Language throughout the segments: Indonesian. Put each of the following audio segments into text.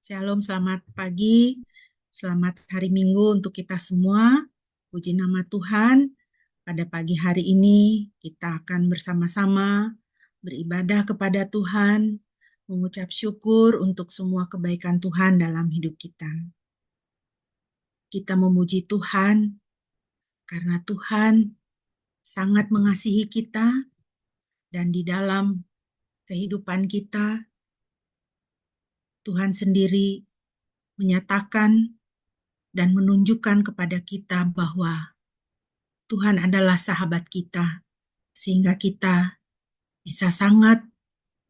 Shalom, selamat pagi, selamat hari Minggu untuk kita semua. Puji nama Tuhan, pada pagi hari ini kita akan bersama-sama beribadah kepada Tuhan, mengucap syukur untuk semua kebaikan Tuhan dalam hidup kita. Kita memuji Tuhan karena Tuhan sangat mengasihi kita dan di dalam kehidupan kita, Tuhan sendiri menyatakan dan menunjukkan kepada kita bahwa Tuhan adalah sahabat kita, sehingga kita bisa sangat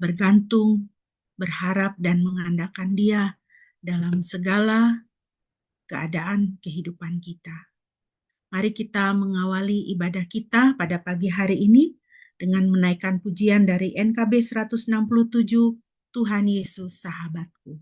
bergantung, berharap, dan mengandalkan Dia dalam segala keadaan kehidupan kita. Mari kita mengawali ibadah kita pada pagi hari ini dengan menaikkan pujian dari NKB 167, Tuhan Yesus Sahabatku.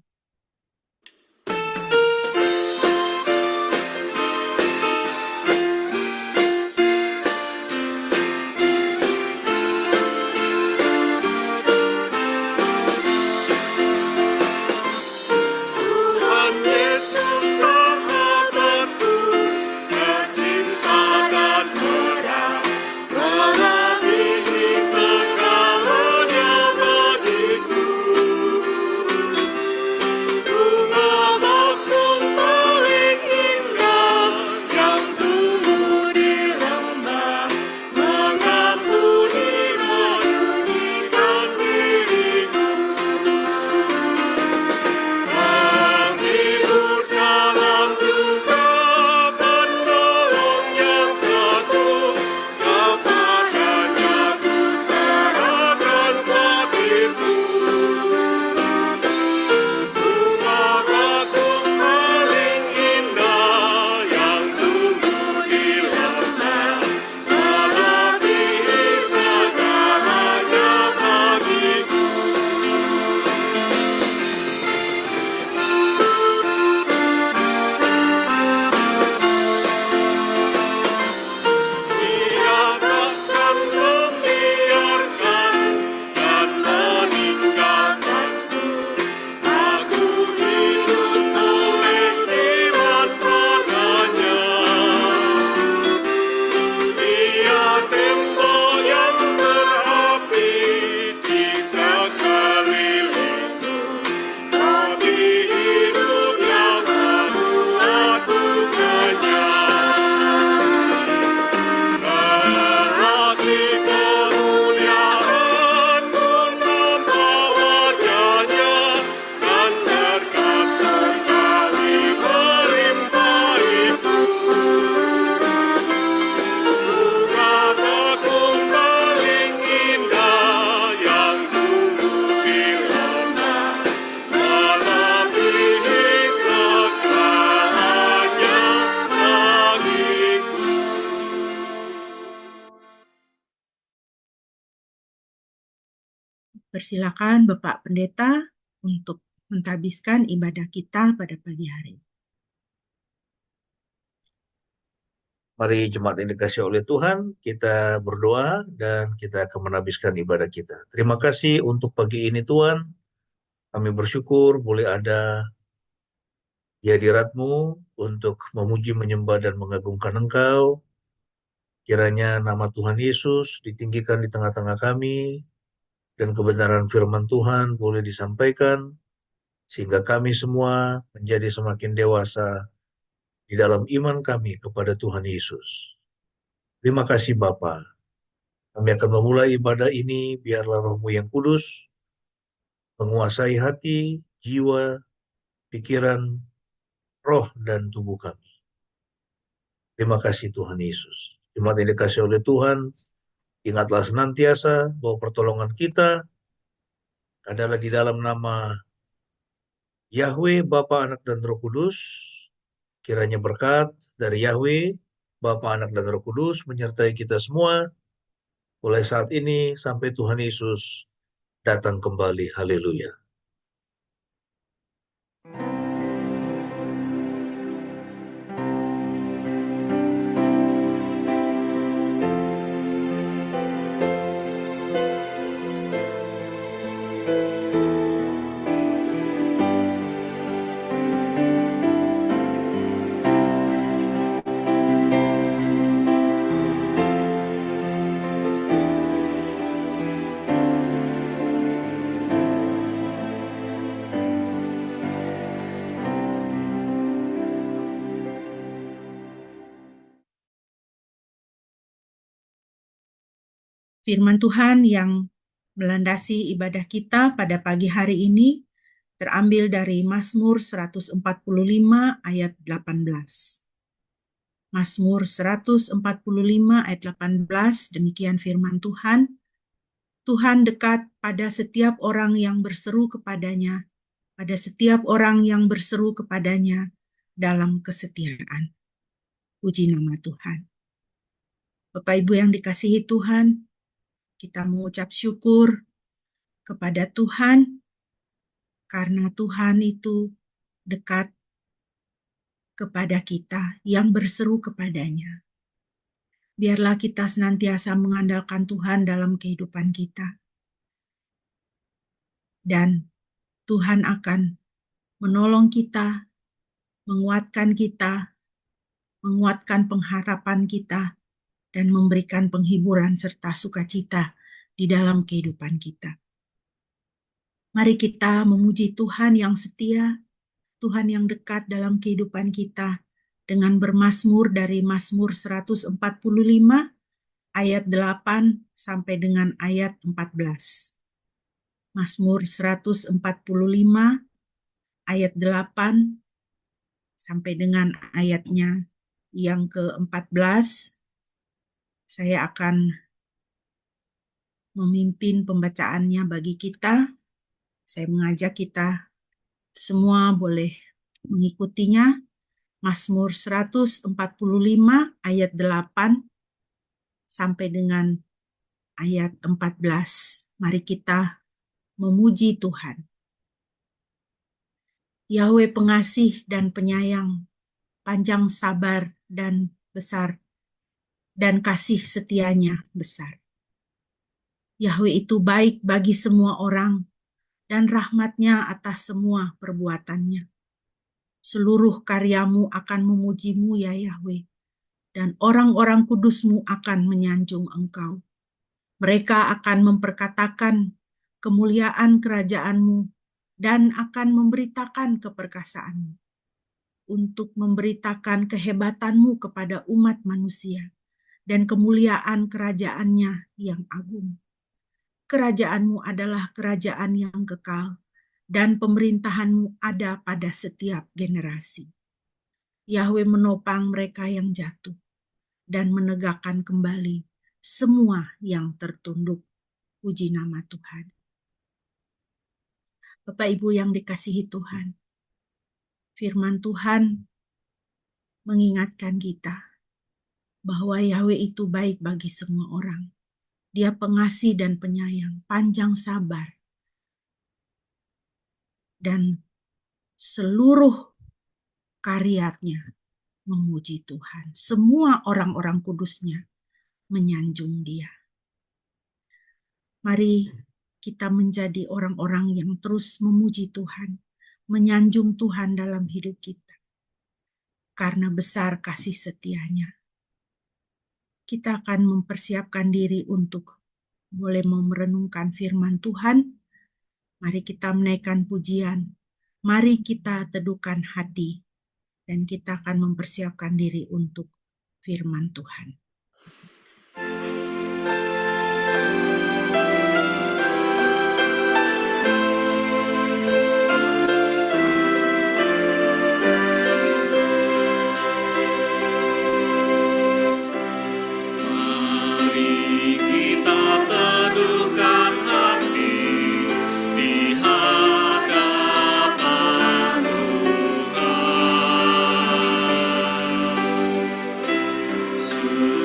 Persilakan Bapak Pendeta untuk menthabiskan ibadah kita pada pagi hari. Mari jemaat yang dikasihi oleh Tuhan, kita berdoa dan kita akan menhabiskan ibadah kita. Terima kasih untuk pagi ini Tuhan, kami bersyukur boleh ada di hadirat-Mu untuk memuji, menyembah, dan mengagungkan Engkau. Kiranya nama Tuhan Yesus ditinggikan di tengah-tengah kami, dan kebenaran firman Tuhan boleh disampaikan, sehingga kami semua menjadi semakin dewasa di dalam iman kami kepada Tuhan Yesus. Terima kasih Bapa. Kami akan memulai ibadah ini, biarlah Roh-Mu yang kudus menguasai hati, jiwa, pikiran, roh, dan tubuh kami. Terima kasih Tuhan Yesus. Jemaat yang dikasihi oleh Tuhan, ingatlah senantiasa bahwa pertolongan kita adalah di dalam nama Yahweh, Bapa, Anak, dan Roh Kudus. Kiranya berkat dari Yahweh, Bapa, Anak, dan Roh Kudus menyertai kita semua, mulai saat ini sampai Tuhan Yesus datang kembali. Haleluya. Firman Tuhan yang melandasi ibadah kita pada pagi hari ini terambil dari Mazmur 145 ayat 18. Mazmur 145 ayat 18, demikian firman Tuhan. Tuhan dekat pada setiap orang yang berseru kepadanya, pada setiap orang yang berseru kepadanya dalam kesetiaan. Puji nama Tuhan. Bapak Ibu yang dikasihi Tuhan, kita mengucap syukur kepada Tuhan karena Tuhan itu dekat kepada kita yang berseru kepadanya. Biarlah kita senantiasa mengandalkan Tuhan dalam kehidupan kita. Dan Tuhan akan menolong kita, menguatkan pengharapan kita, dan memberikan penghiburan serta sukacita di dalam kehidupan kita. Mari kita memuji Tuhan yang setia, Tuhan yang dekat dalam kehidupan kita, dengan bermazmur dari Mazmur 145 ayat 8 sampai dengan ayat 14. Mazmur 145 ayat 8 sampai dengan ayatnya yang ke-14. Saya akan memimpin pembacaannya bagi kita. Saya mengajak kita semua boleh mengikutinya. Mazmur 145 ayat 8 sampai dengan ayat 14. Mari kita memuji Tuhan. Yahweh pengasih dan penyayang, panjang sabar dan besar, dan kasih setianya besar. Yahweh itu baik bagi semua orang, dan rahmatnya atas semua perbuatannya. Seluruh karyamu akan memujimu ya Yahweh, dan orang-orang kudusmu akan menyanjung engkau. Mereka akan memperkatakan kemuliaan kerajaanmu dan akan memberitakan keperkasaanmu, untuk memberitakan kehebatanmu kepada umat manusia dan kemuliaan kerajaannya yang agung. Kerajaanmu adalah kerajaan yang kekal, dan pemerintahanmu ada pada setiap generasi. Yahweh menopang mereka yang jatuh dan menegakkan kembali semua yang tertunduk. Puji nama Tuhan. Bapak Ibu yang dikasihi Tuhan, firman Tuhan mengingatkan kita bahwa Yahweh itu baik bagi semua orang. Dia pengasih dan penyayang, panjang sabar, dan seluruh karyanya memuji Tuhan. Semua orang-orang kudusnya menyanjung Dia. Mari kita menjadi orang-orang yang terus memuji Tuhan, menyanjung Tuhan dalam hidup kita. Karena besar kasih setianya. Kita akan mempersiapkan diri untuk boleh merenungkan firman Tuhan. Mari kita menaikkan pujian. Mari kita teduhkan hati. Dan kita akan mempersiapkan diri untuk firman Tuhan. Yesus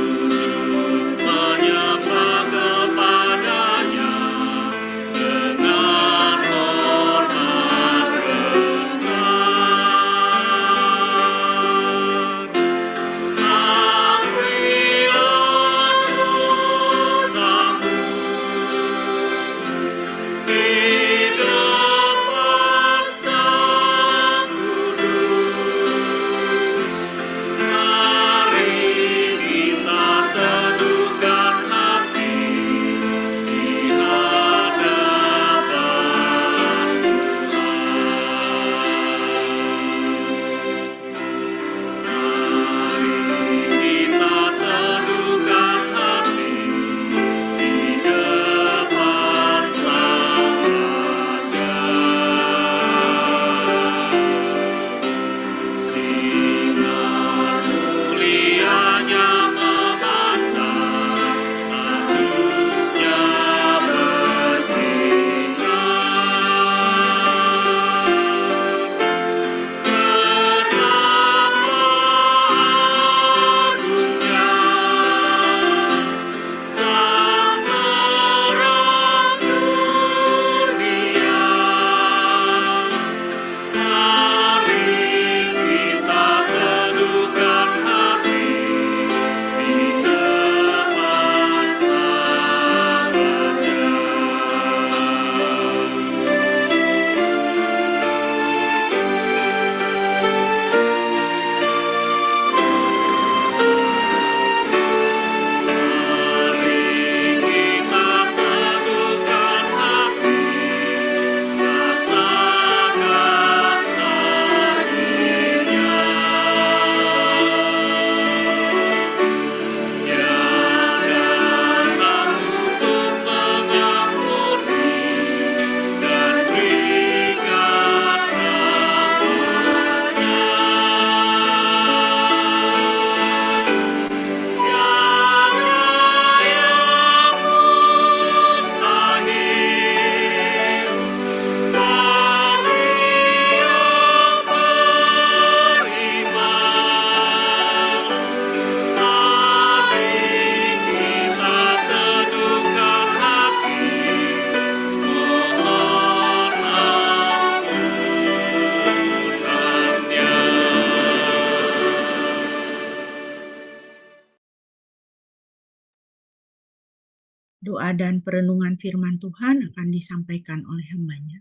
Doa dan perenungan firman Tuhan akan disampaikan oleh hambanya.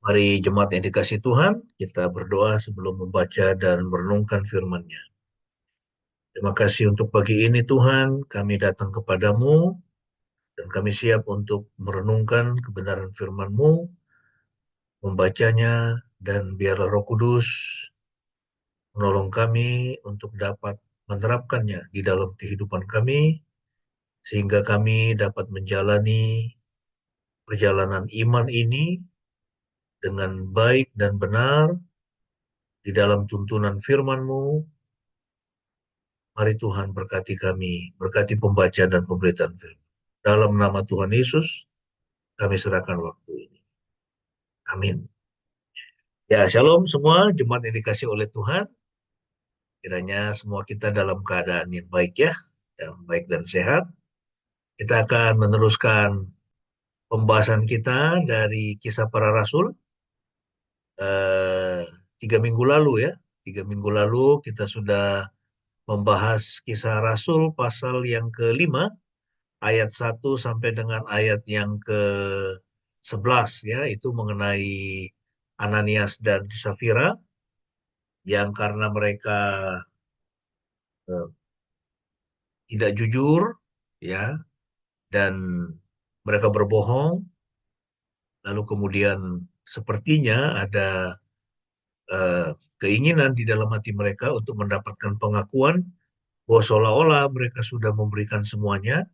Mari jemaat yang dikasih Tuhan, kita berdoa sebelum membaca dan merenungkan firman-Nya. Terima kasih untuk pagi ini Tuhan, kami datang kepadamu dan kami siap untuk merenungkan kebenaran firman-Mu, membacanya, dan biarlah Roh Kudus menolong kami untuk dapat menerapkannya di dalam kehidupan kami, sehingga kami dapat menjalani perjalanan iman ini dengan baik dan benar di dalam tuntunan firman-Mu. Mari Tuhan berkati kami, berkati pembaca dan pemberitaan firman. Dalam nama Tuhan Yesus, kami serahkan waktu ini. Amin. Ya, shalom semua, jemaat yang dikasih oleh Tuhan. Kiranya semua kita dalam keadaan yang baik ya, yang baik dan sehat. Kita akan meneruskan pembahasan kita dari Kisah Para Rasul. 3 minggu lalu ya, 3 minggu lalu kita sudah membahas Kisah Rasul pasal yang ke-5, ayat 1 sampai dengan ayat yang ke-11 ya, itu mengenai Ananias dan Safira yang karena mereka eh, tidak jujur ya, dan mereka berbohong, lalu kemudian sepertinya ada eh, keinginan di dalam hati mereka untuk mendapatkan pengakuan bahwa seolah-olah mereka sudah memberikan semuanya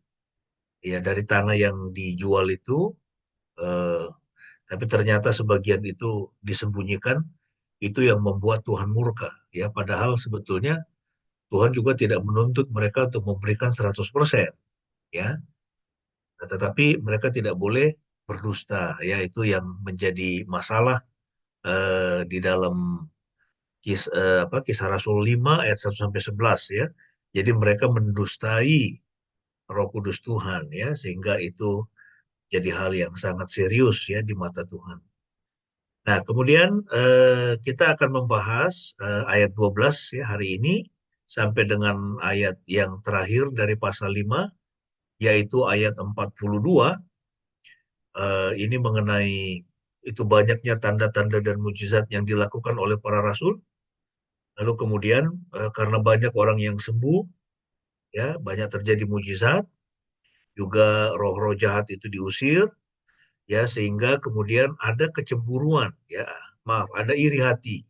ya dari tanah yang dijual itu, eh, tapi ternyata sebagian itu disembunyikan. Itu yang membuat Tuhan murka ya, padahal sebetulnya Tuhan juga tidak menuntut mereka untuk memberikan 100% ya. Nah, tetapi mereka tidak boleh berdusta ya, itu yang menjadi masalah di dalam Kisah Rasul 5 ayat 1 sampai 11 ya. Jadi mereka mendustai Roh Kudus Tuhan ya, sehingga itu jadi hal yang sangat serius ya di mata Tuhan. Nah, kemudian kita akan membahas ayat 12 ya hari ini sampai dengan ayat yang terakhir dari pasal 5, yaitu ayat 42. Ini mengenai itu banyaknya tanda-tanda dan mujizat yang dilakukan oleh para rasul. Lalu kemudian karena banyak orang yang sembuh, ya banyak terjadi mujizat, juga roh-roh jahat itu diusir, ya sehingga kemudian ada kecemburuan, ya maaf, ada iri hati,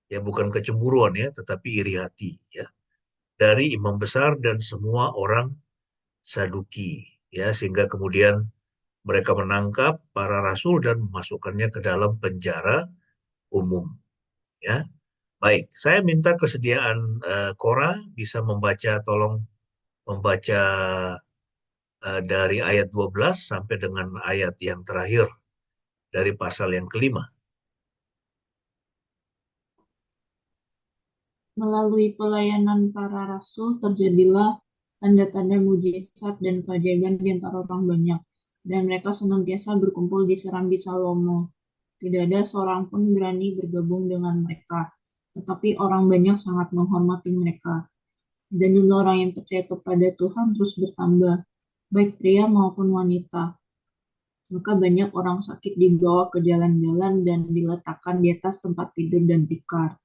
ya bukan kecemburuan ya, tetapi iri hati, ya dari imam besar dan semua orang Saduki, ya sehingga kemudian mereka menangkap para rasul dan memasukkannya ke dalam penjara umum, ya. Baik, saya minta kesediaan Cora bisa membaca, tolong membaca dari ayat 12 sampai dengan ayat yang terakhir dari pasal yang kelima. Melalui pelayanan para rasul terjadilah tanda-tanda mujizat dan keajaiban di antara orang banyak, dan mereka senantiasa berkumpul di Serambi Salomo. Tidak ada seorang pun berani bergabung dengan mereka, tetapi orang banyak sangat menghormati mereka. Dan jumlah orang yang percaya kepada Tuhan terus bertambah, baik pria maupun wanita. Maka banyak orang sakit dibawa ke jalan-jalan dan diletakkan di atas tempat tidur dan tikar,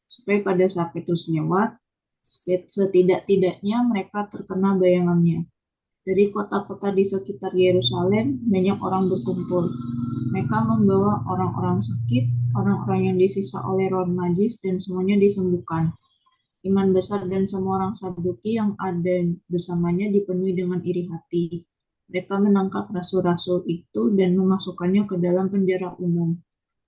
supaya pada saat itu lewat, setidak-tidaknya mereka terkena bayangannya. Dari kota-kota di sekitar Yerusalem, banyak orang berkumpul. Mereka membawa orang-orang sakit, orang-orang yang disisa oleh roh najis, dan semuanya disembuhkan. Iman besar dan semua orang Saduki yang ada bersamanya dipenuhi dengan iri hati. Mereka menangkap rasul-rasul itu dan memasukkannya ke dalam penjara umum.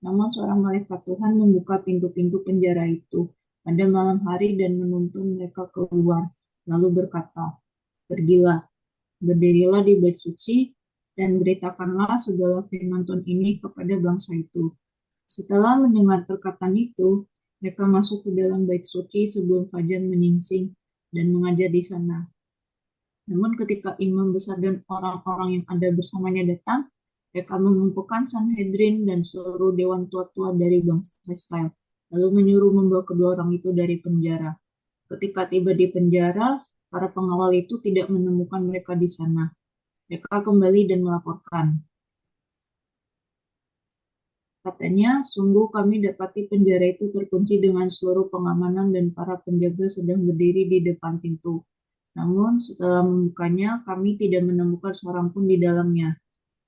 Namun seorang malaikat Tuhan membuka pintu-pintu penjara itu pada malam hari dan menuntun mereka keluar, lalu berkata, "Pergilah, berdirilah di bait suci, dan beritakanlah segala firman Tuhan ini kepada bangsa itu." Setelah mendengar perkataan itu, mereka masuk ke dalam bait suci sebelum fajar menyingsing dan mengajar di sana. Namun ketika imam besar dan orang-orang yang ada bersamanya datang, mereka mengumpulkan Sanhedrin dan seluruh dewan tua-tua dari bangsa Israel, lalu menyuruh membawa kedua orang itu dari penjara. Ketika tiba di penjara, para pengawal itu tidak menemukan mereka di sana. Mereka kembali dan melaporkan. Katanya, sungguh kami dapati penjara itu terkunci dengan seluruh pengamanan dan para penjaga sedang berdiri di depan pintu. Namun setelah membukanya, kami tidak menemukan seorang pun di dalamnya.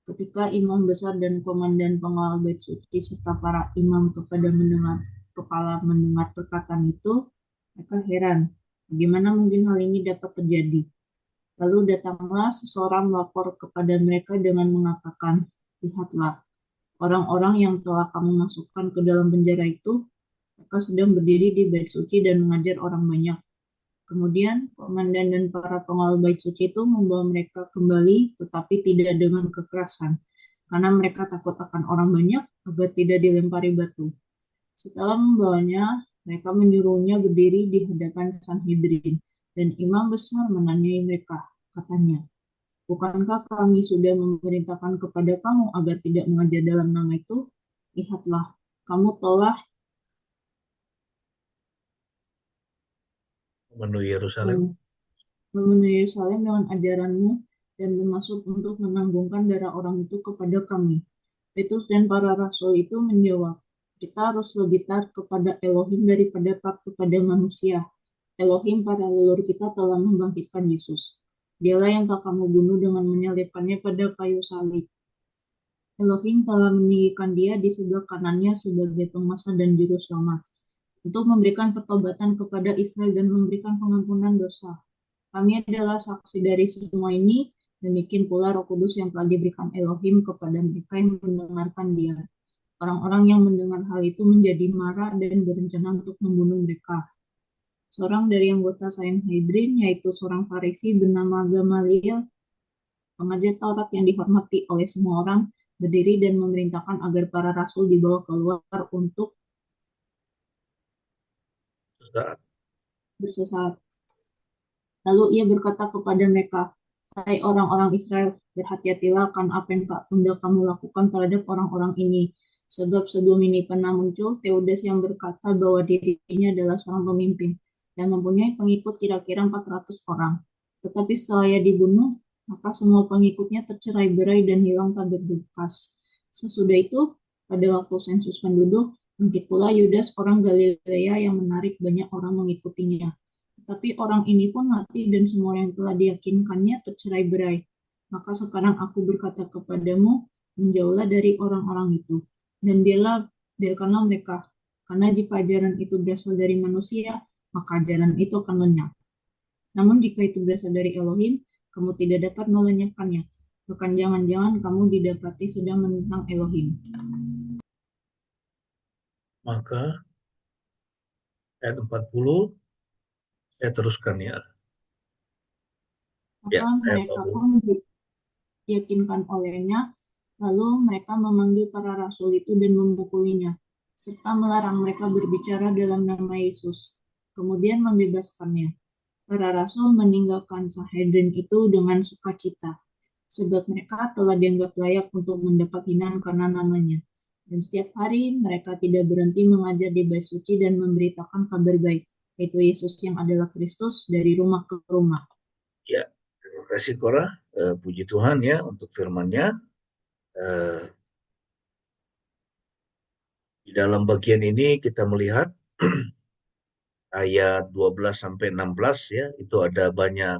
Ketika imam besar dan komandan pengawal bait suci serta para imam kepala mendengar perkataan itu, mereka heran, bagaimana mungkin hal ini dapat terjadi. Lalu datanglah seseorang melapor kepada mereka dengan mengatakan, lihatlah, orang-orang yang telah kamu masukkan ke dalam penjara itu, mereka sedang berdiri di bait suci dan mengajar orang banyak. Kemudian komandan dan para pengawal bait suci itu membawa mereka kembali, tetapi tidak dengan kekerasan, karena mereka takut akan orang banyak agar tidak dilempari batu. Setelah membawanya, mereka menyuruhnya berdiri di hadapan Sanhedrin, dan imam besar menanyai mereka, katanya, bukankah kami sudah memerintahkan kepada kamu agar tidak mengajar dalam nama itu? Lihatlah, kamu telah memenuhi Yerusalem. eh, memenuhi Yerusalem dengan ajaranmu dan bermaksud untuk menanggungkan darah orang itu kepada kami. Petrus dan para rasul itu menjawab, kita harus lebih taat kepada Elohim daripada taat kepada manusia. Elohim para leluhur kita telah membangkitkan Yesus. Dialah yang telah kamu bunuh dengan menyalibkannya pada kayu salib. Elohim telah meninggikan dia di sebelah kanannya sebagai penguasa dan juru selamat, untuk memberikan pertobatan kepada Israel dan memberikan pengampunan dosa. Kami adalah saksi dari semua ini, demikian pula Roh Kudus yang telah diberikan Elohim kepada mereka yang mendengarkan dia. Orang-orang yang mendengar hal itu menjadi marah dan berencana untuk membunuh mereka. Seorang dari anggota Sanhedrin, yaitu seorang Farisi bernama Gamaliel, pengajar Taurat yang dihormati oleh semua orang, berdiri dan memerintahkan agar para rasul dibawa keluar untuk Saat bersesat. Lalu ia berkata kepada mereka, hai orang-orang Israel, berhati-hatilah akan apa yang hendak kamu lakukan terhadap orang-orang ini. Sebab sebelum ini pernah muncul Teudas yang berkata bahwa dirinya adalah seorang pemimpin dan mempunyai pengikut kira-kira 400 orang. Tetapi setelah ia dibunuh, maka semua pengikutnya tercerai-berai dan hilang tak berbekas. Sesudah itu, pada waktu sensus penduduk, bangkit pula Yudas orang Galilea yang menarik banyak orang mengikutinya. Tetapi orang ini pun mati dan semua yang telah diyakinkannya tercerai-berai. Maka sekarang aku berkata kepadamu, menjauhlah dari orang-orang itu, dan biarkanlah mereka. Karena jika ajaran itu berasal dari manusia, maka ajaran itu akan lenyap. Namun jika itu berasal dari Elohim, kamu tidak dapat melenyapkannya. Bahkan jangan-jangan kamu didapati sedang menentang Elohim. maka ayat 40 saya teruskan ya. Ya, Maka ayat mereka 40. pun diyakinkan olehnya, lalu mereka memanggil para rasul itu dan memukulinya, serta melarang mereka berbicara dalam nama Yesus, kemudian membebaskannya. Para rasul meninggalkan Sanhedrin itu dengan sukacita, sebab mereka telah dianggap layak untuk mendapat hinaan karena namanya. Dan setiap hari mereka tidak berhenti mengajar di bait suci dan memberitakan kabar baik, yaitu Yesus yang adalah Kristus dari rumah ke rumah. Ya, terima kasih Korah. Puji Tuhan ya untuk firman-Nya. Eh, di dalam bagian ini kita melihat ayat 12 sampai 16 ya, itu ada banyak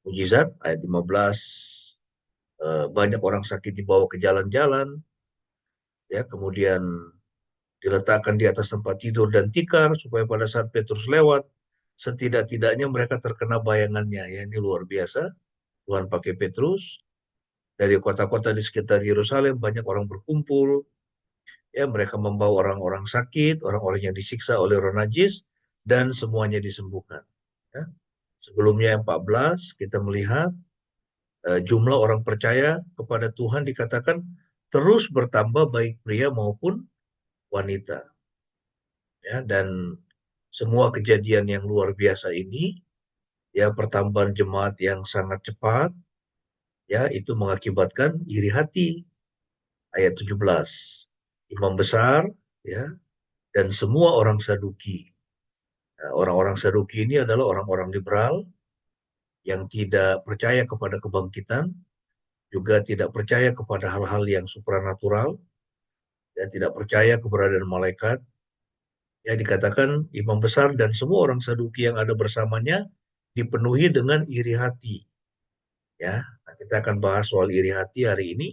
mujizat. Ayat 15 banyak orang sakit dibawa ke jalan-jalan ya, kemudian diletakkan di atas tempat tidur dan tikar supaya pada saat Petrus lewat setidak-tidaknya mereka terkena bayangannya ya. Ini luar biasa. Tuhan pakai Petrus dari kota-kota di sekitar Yerusalem, banyak orang berkumpul ya, mereka membawa orang-orang sakit, orang-orang yang disiksa oleh roh najis, dan semuanya disembuhkan ya. Sebelumnya yang 14 kita melihat jumlah orang percaya kepada Tuhan dikatakan terus bertambah baik pria maupun wanita ya, dan semua kejadian yang luar biasa ini ya, pertambahan jemaat yang sangat cepat ya, itu mengakibatkan iri hati. Ayat 17, imam besar ya dan semua orang Saduki. Nah, orang-orang Saduki ini adalah orang-orang liberal yang tidak percaya kepada kebangkitan, juga tidak percaya kepada hal-hal yang supranatural, ya, tidak percaya keberadaan malaikat. Ya, dikatakan imam besar dan semua orang Saduki yang ada bersamanya dipenuhi dengan iri hati. Ya, nah, kita akan bahas soal iri hati hari ini.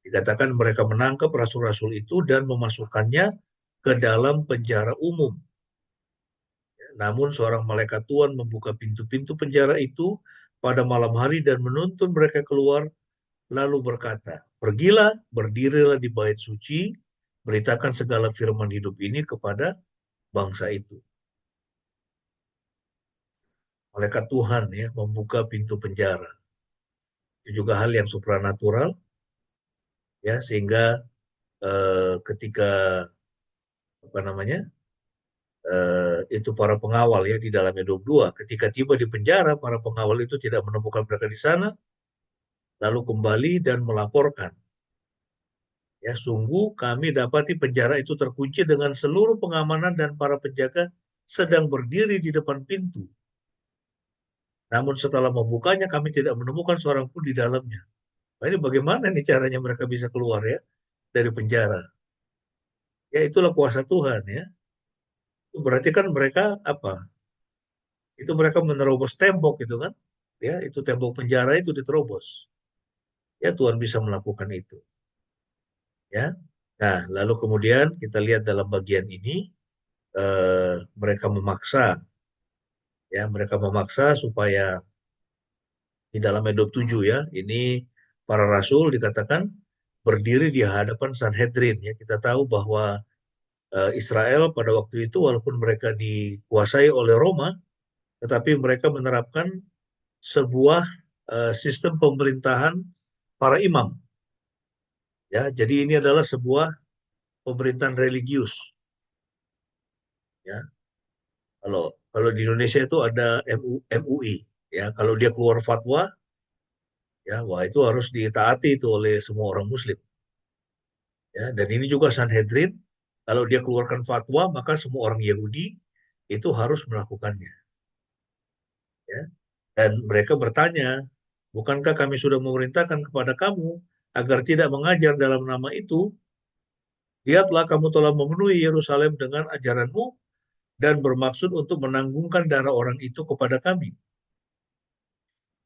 Dikatakan mereka menangkap rasul-rasul itu dan memasukkannya ke dalam penjara umum. Namun seorang malaikat Tuhan membuka pintu-pintu penjara itu pada malam hari dan menuntun mereka keluar, lalu berkata, "Pergilah, berdirilah di bait suci, beritakan segala firman hidup ini kepada bangsa itu." Malaikat Tuhan ya membuka pintu penjara. Itu juga hal yang supranatural, ya, sehingga ketika apa namanya itu para pengawal ya di dalam Ayub 2, ketika tiba di penjara, para pengawal itu tidak menemukan mereka di sana, lalu kembali dan melaporkan, ya, sungguh kami dapati penjara itu terkunci dengan seluruh pengamanan dan para penjaga sedang berdiri di depan pintu. Namun setelah membukanya kami tidak menemukan seorang pun di dalamnya. Nah, ini bagaimana nih caranya mereka bisa keluar ya dari penjara? Ya itulah kuasa Tuhan ya. Itu berarti kan mereka apa? Itu mereka menerobos tembok itu kan? Ya, itu tembok penjara itu diterobos. Ya Tuhan bisa melakukan itu. Ya. Nah, lalu kemudian kita lihat dalam bagian ini mereka memaksa, ya, mereka memaksa supaya di dalam Ayub 7 ya, ini para rasul dikatakan berdiri di hadapan Sanhedrin ya. Kita tahu bahwa Israel pada waktu itu walaupun mereka dikuasai oleh Roma, tetapi mereka menerapkan sebuah sistem pemerintahan para imam. Ya, jadi ini adalah sebuah pemerintahan religius. Ya, kalau kalau di Indonesia itu ada MUI. Ya, kalau dia keluar fatwa, ya, wah itu harus ditaati itu oleh semua orang Muslim. Ya, dan ini juga Sanhedrin, kalau dia keluarkan fatwa, maka semua orang Yahudi itu harus melakukannya. Ya. Dan mereka bertanya, bukankah kami sudah memerintahkan kepada kamu agar tidak mengajar dalam nama itu? Lihatlah kamu telah memenuhi Yerusalem dengan ajaranmu dan bermaksud untuk menanggungkan darah orang itu kepada kami.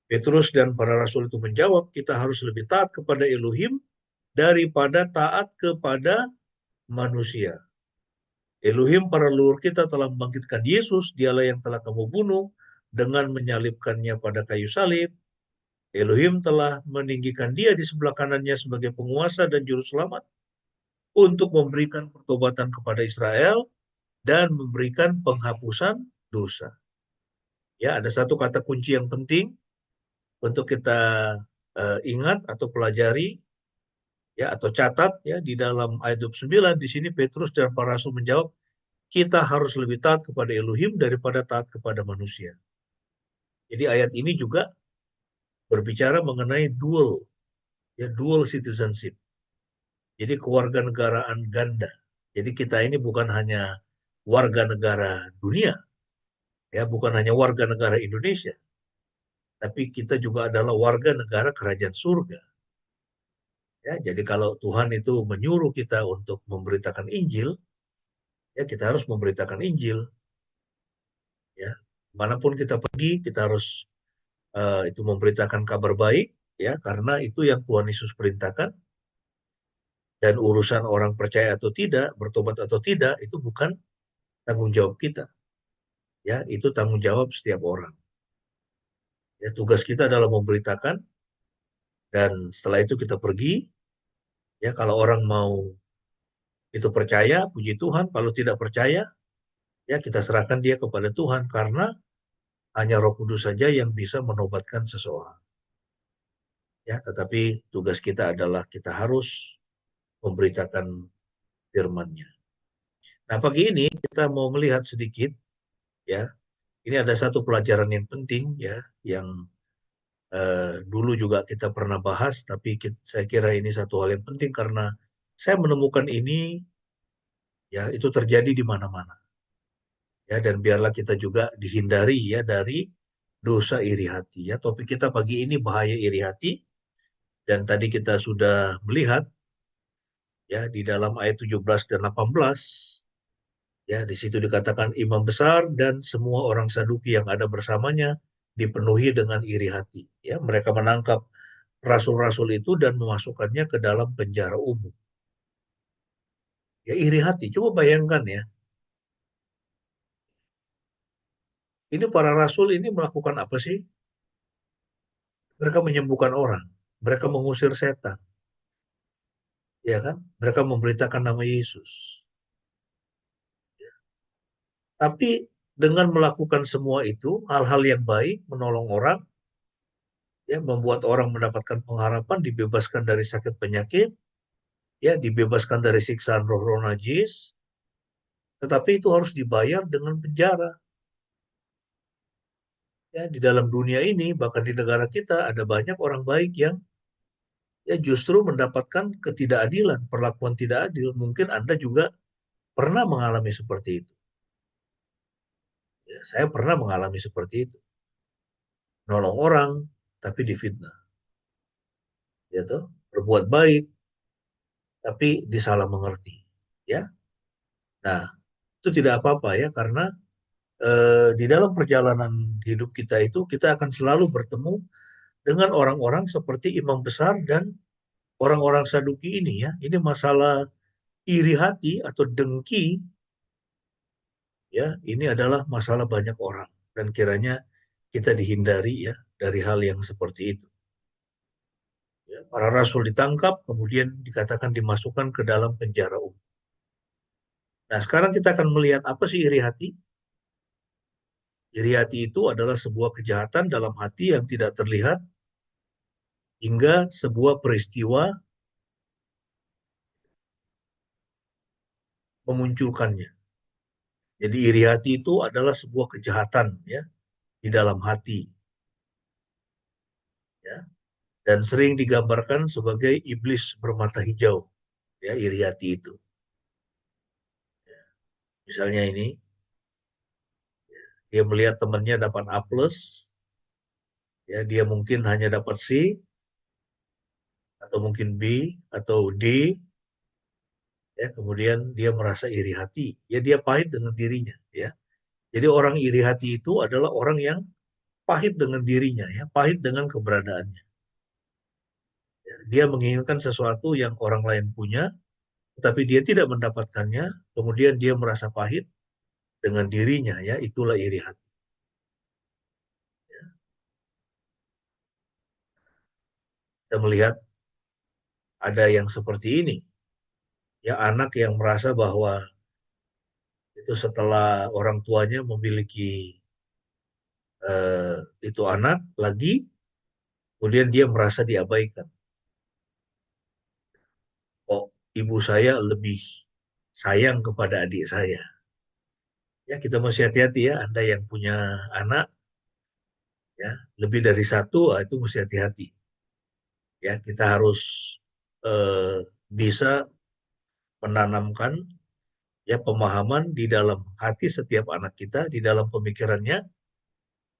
Petrus dan para rasul itu menjawab, kita harus lebih taat kepada Elohim daripada taat kepada manusia. Elohim para leluhur kita telah membangkitkan Yesus, dialah yang telah kamu bunuh dengan menyalibkannya pada kayu salib. Elohim telah meninggikan dia di sebelah kanannya sebagai penguasa dan juru selamat untuk memberikan pertobatan kepada Israel dan memberikan penghapusan dosa. Ya, ada satu kata kunci yang penting untuk kita ingat atau pelajari ya atau catat ya di dalam ayat 29 di sini Petrus dan para rasul menjawab, kita harus lebih taat kepada Elohim daripada taat kepada manusia. Jadi ayat ini juga berbicara mengenai dual citizenship. Jadi kewarganegaraan ganda. Jadi kita ini bukan hanya warga negara dunia, ya bukan hanya warga negara Indonesia, tapi kita juga adalah warga negara kerajaan surga. Ya, jadi kalau Tuhan itu menyuruh kita untuk memberitakan Injil, ya kita harus memberitakan Injil. Ya, manapun kita pergi, kita harus itu memberitakan kabar baik, ya karena itu yang Tuhan Yesus perintahkan. Dan urusan orang percaya atau tidak, bertobat atau tidak, itu bukan tanggung jawab kita. Ya, itu tanggung jawab setiap orang. Ya, tugas kita adalah memberitakan dan setelah itu kita pergi. Ya, kalau orang mau itu percaya, puji Tuhan. Kalau tidak percaya, ya kita serahkan dia kepada Tuhan karena hanya Roh Kudus saja yang bisa menobatkan seseorang. Ya, tetapi tugas kita adalah kita harus memberitakan firman-Nya. Nah, pagi ini kita mau melihat sedikit ya. Ini ada satu pelajaran yang penting ya, yang dulu juga kita pernah bahas, tapi saya kira ini satu hal yang penting karena saya menemukan ini ya itu terjadi di mana-mana. Ya, dan biarlah kita juga dihindari ya dari dosa iri hati. Ya, topik kita pagi ini bahaya iri hati. Dan tadi kita sudah melihat ya di dalam ayat 17 dan 18 ya di situ dikatakan imam besar dan semua orang Saduki yang ada bersamanya dipenuhi dengan iri hati. Ya, mereka menangkap rasul-rasul itu dan memasukkannya ke dalam penjara umum. Ya iri hati. Coba bayangkan ya. Ini para rasul ini melakukan apa sih? Mereka menyembuhkan orang. Mereka mengusir setan. Ya kan? Mereka memberitakan nama Yesus. Tapi dengan melakukan semua itu, hal-hal yang baik, menolong orang, ya, membuat orang mendapatkan pengharapan, dibebaskan dari sakit penyakit, ya, dibebaskan dari siksaan roh-roh najis, tetapi itu harus dibayar dengan penjara. Ya, di dalam dunia ini, bahkan di negara kita, ada banyak orang baik yang ya justru mendapatkan ketidakadilan, perlakuan tidak adil. Mungkin Anda juga pernah mengalami seperti itu. Ya, saya pernah mengalami seperti itu. Nolong orang, tapi difitnah. Ya toh, berbuat baik, tapi disalah mengerti. Ya, nah itu tidak apa-apa ya, karena di dalam perjalanan hidup kita itu kita akan selalu bertemu dengan orang-orang seperti imam besar dan orang-orang Saduki ini ya. Ini masalah iri hati atau dengki ya, ini adalah masalah banyak orang dan kiranya kita dihindari ya dari hal yang seperti itu. Ya, para rasul ditangkap kemudian dikatakan dimasukkan ke dalam penjara umum. Nah, sekarang kita akan melihat apa sih iri hati. Iri hati itu adalah sebuah kejahatan dalam hati yang tidak terlihat hingga sebuah peristiwa memunculkannya. Jadi iri hati itu adalah sebuah kejahatan ya di dalam hati ya, dan sering digambarkan sebagai iblis bermata hijau ya, iri hati itu. Misalnya ini dia melihat temannya dapat A plus, ya dia mungkin hanya dapat C atau mungkin B atau D, ya kemudian dia merasa iri hati, ya dia pahit dengan dirinya, ya. Jadi orang iri hati itu adalah orang yang pahit dengan dirinya, ya pahit dengan keberadaannya. Ya. Dia menginginkan sesuatu yang orang lain punya, tetapi dia tidak mendapatkannya, kemudian dia merasa pahit dengan dirinya, ya itulah iri hati. Kita melihat ada yang seperti ini, ya anak yang merasa bahwa itu setelah orang tuanya memiliki eh, itu anak lagi, kemudian dia merasa diabaikan. Oh, ibu saya lebih sayang kepada adik saya. Ya, kita mesti hati-hati ya, Anda yang punya anak, ya lebih dari satu, itu mesti hati-hati. Ya, kita harus eh, bisa menanamkan ya pemahaman di dalam hati setiap anak kita, di dalam pemikirannya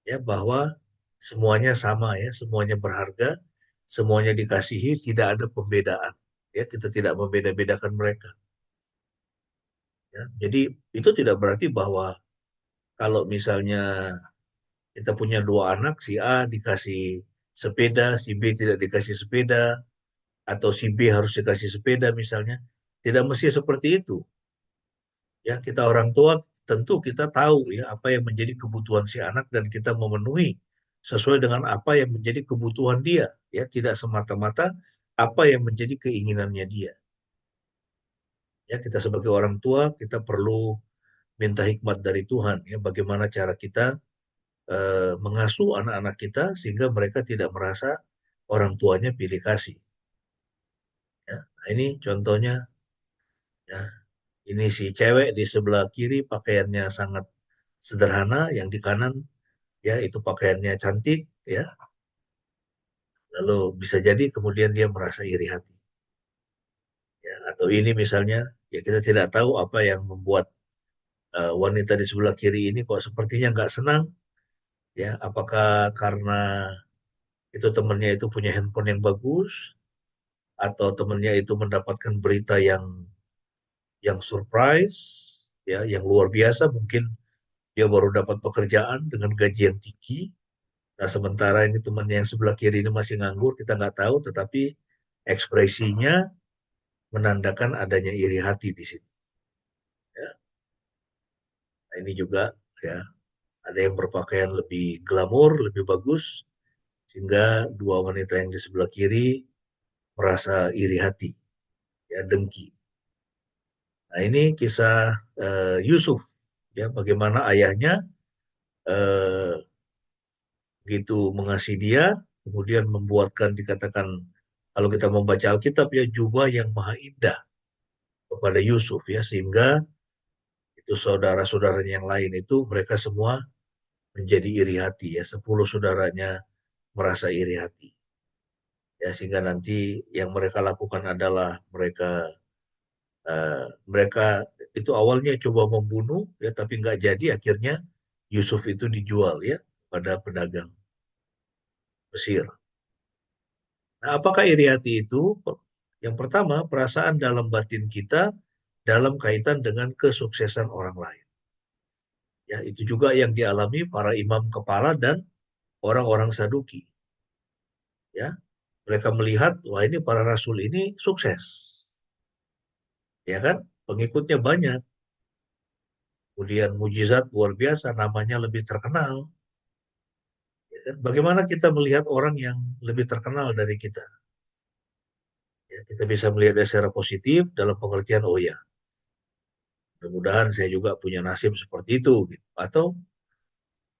ya bahwa semuanya sama ya, semuanya berharga, semuanya dikasihi, tidak ada pembedaan. Ya, kita tidak membeda-bedakan mereka. Ya, jadi itu tidak berarti bahwa kalau misalnya kita punya dua anak, si A dikasih sepeda, si B tidak dikasih sepeda, atau si B harus dikasih sepeda misalnya, tidak mesti seperti itu. Ya, kita orang tua tentu kita tahu ya apa yang menjadi kebutuhan si anak dan kita memenuhi sesuai dengan apa yang menjadi kebutuhan dia, ya tidak semata-mata apa yang menjadi keinginannya dia. Ya, kita sebagai orang tua kita perlu minta hikmat dari Tuhan ya bagaimana cara kita mengasuh anak-anak kita sehingga mereka tidak merasa orang tuanya pilih kasih. Ya, nah ini contohnya ya. Ini si cewek di sebelah kiri pakaiannya sangat sederhana, yang di kanan ya itu pakaiannya cantik ya. Lalu bisa jadi kemudian dia merasa iri hati. Ya, atau ini misalnya ya kita tidak tahu apa yang membuat wanita di sebelah kiri ini kok sepertinya nggak senang Ya, apakah karena itu temannya itu punya handphone yang bagus, atau temannya itu mendapatkan berita yang surprise, ya, yang luar biasa, mungkin dia baru dapat pekerjaan dengan gaji yang tinggi. Nah, sementara ini temannya yang sebelah kiri ini masih nganggur, kita nggak tahu, tetapi ekspresinya menandakan adanya iri hati di situ. Ya. Nah, ini juga ya ada yang berpakaian lebih glamor, lebih bagus, sehingga dua wanita yang di sebelah kiri merasa iri hati, ya dengki. Nah, ini kisah Yusuf, ya bagaimana ayahnya eh, begitu mengasihi dia, kemudian membuatkan dikatakan kalau kita membaca Alkitab ya jubah yang maha indah kepada Yusuf ya sehingga itu saudara-saudaranya yang lain itu mereka semua menjadi iri hati ya 10 saudaranya merasa iri hati ya sehingga nanti yang mereka lakukan adalah mereka itu awalnya coba membunuh ya tapi nggak jadi akhirnya Yusuf itu dijual ya pada pedagang Mesir. Nah, apakah iri hati itu? Yang pertama, perasaan dalam batin kita dalam kaitan dengan kesuksesan orang lain. Ya, itu juga yang dialami para imam kepala dan orang-orang Saduki. Ya, mereka melihat, wah ini para rasul ini sukses. Ya kan? Pengikutnya banyak. Kemudian mujizat luar biasa, namanya lebih terkenal. Ya kan? Bagaimana kita melihat orang yang lebih terkenal dari kita? Ya, kita bisa melihatnya secara positif dalam pengertian, oh ya, mudah-mudahan saya juga punya nasib seperti itu. Gitu. Atau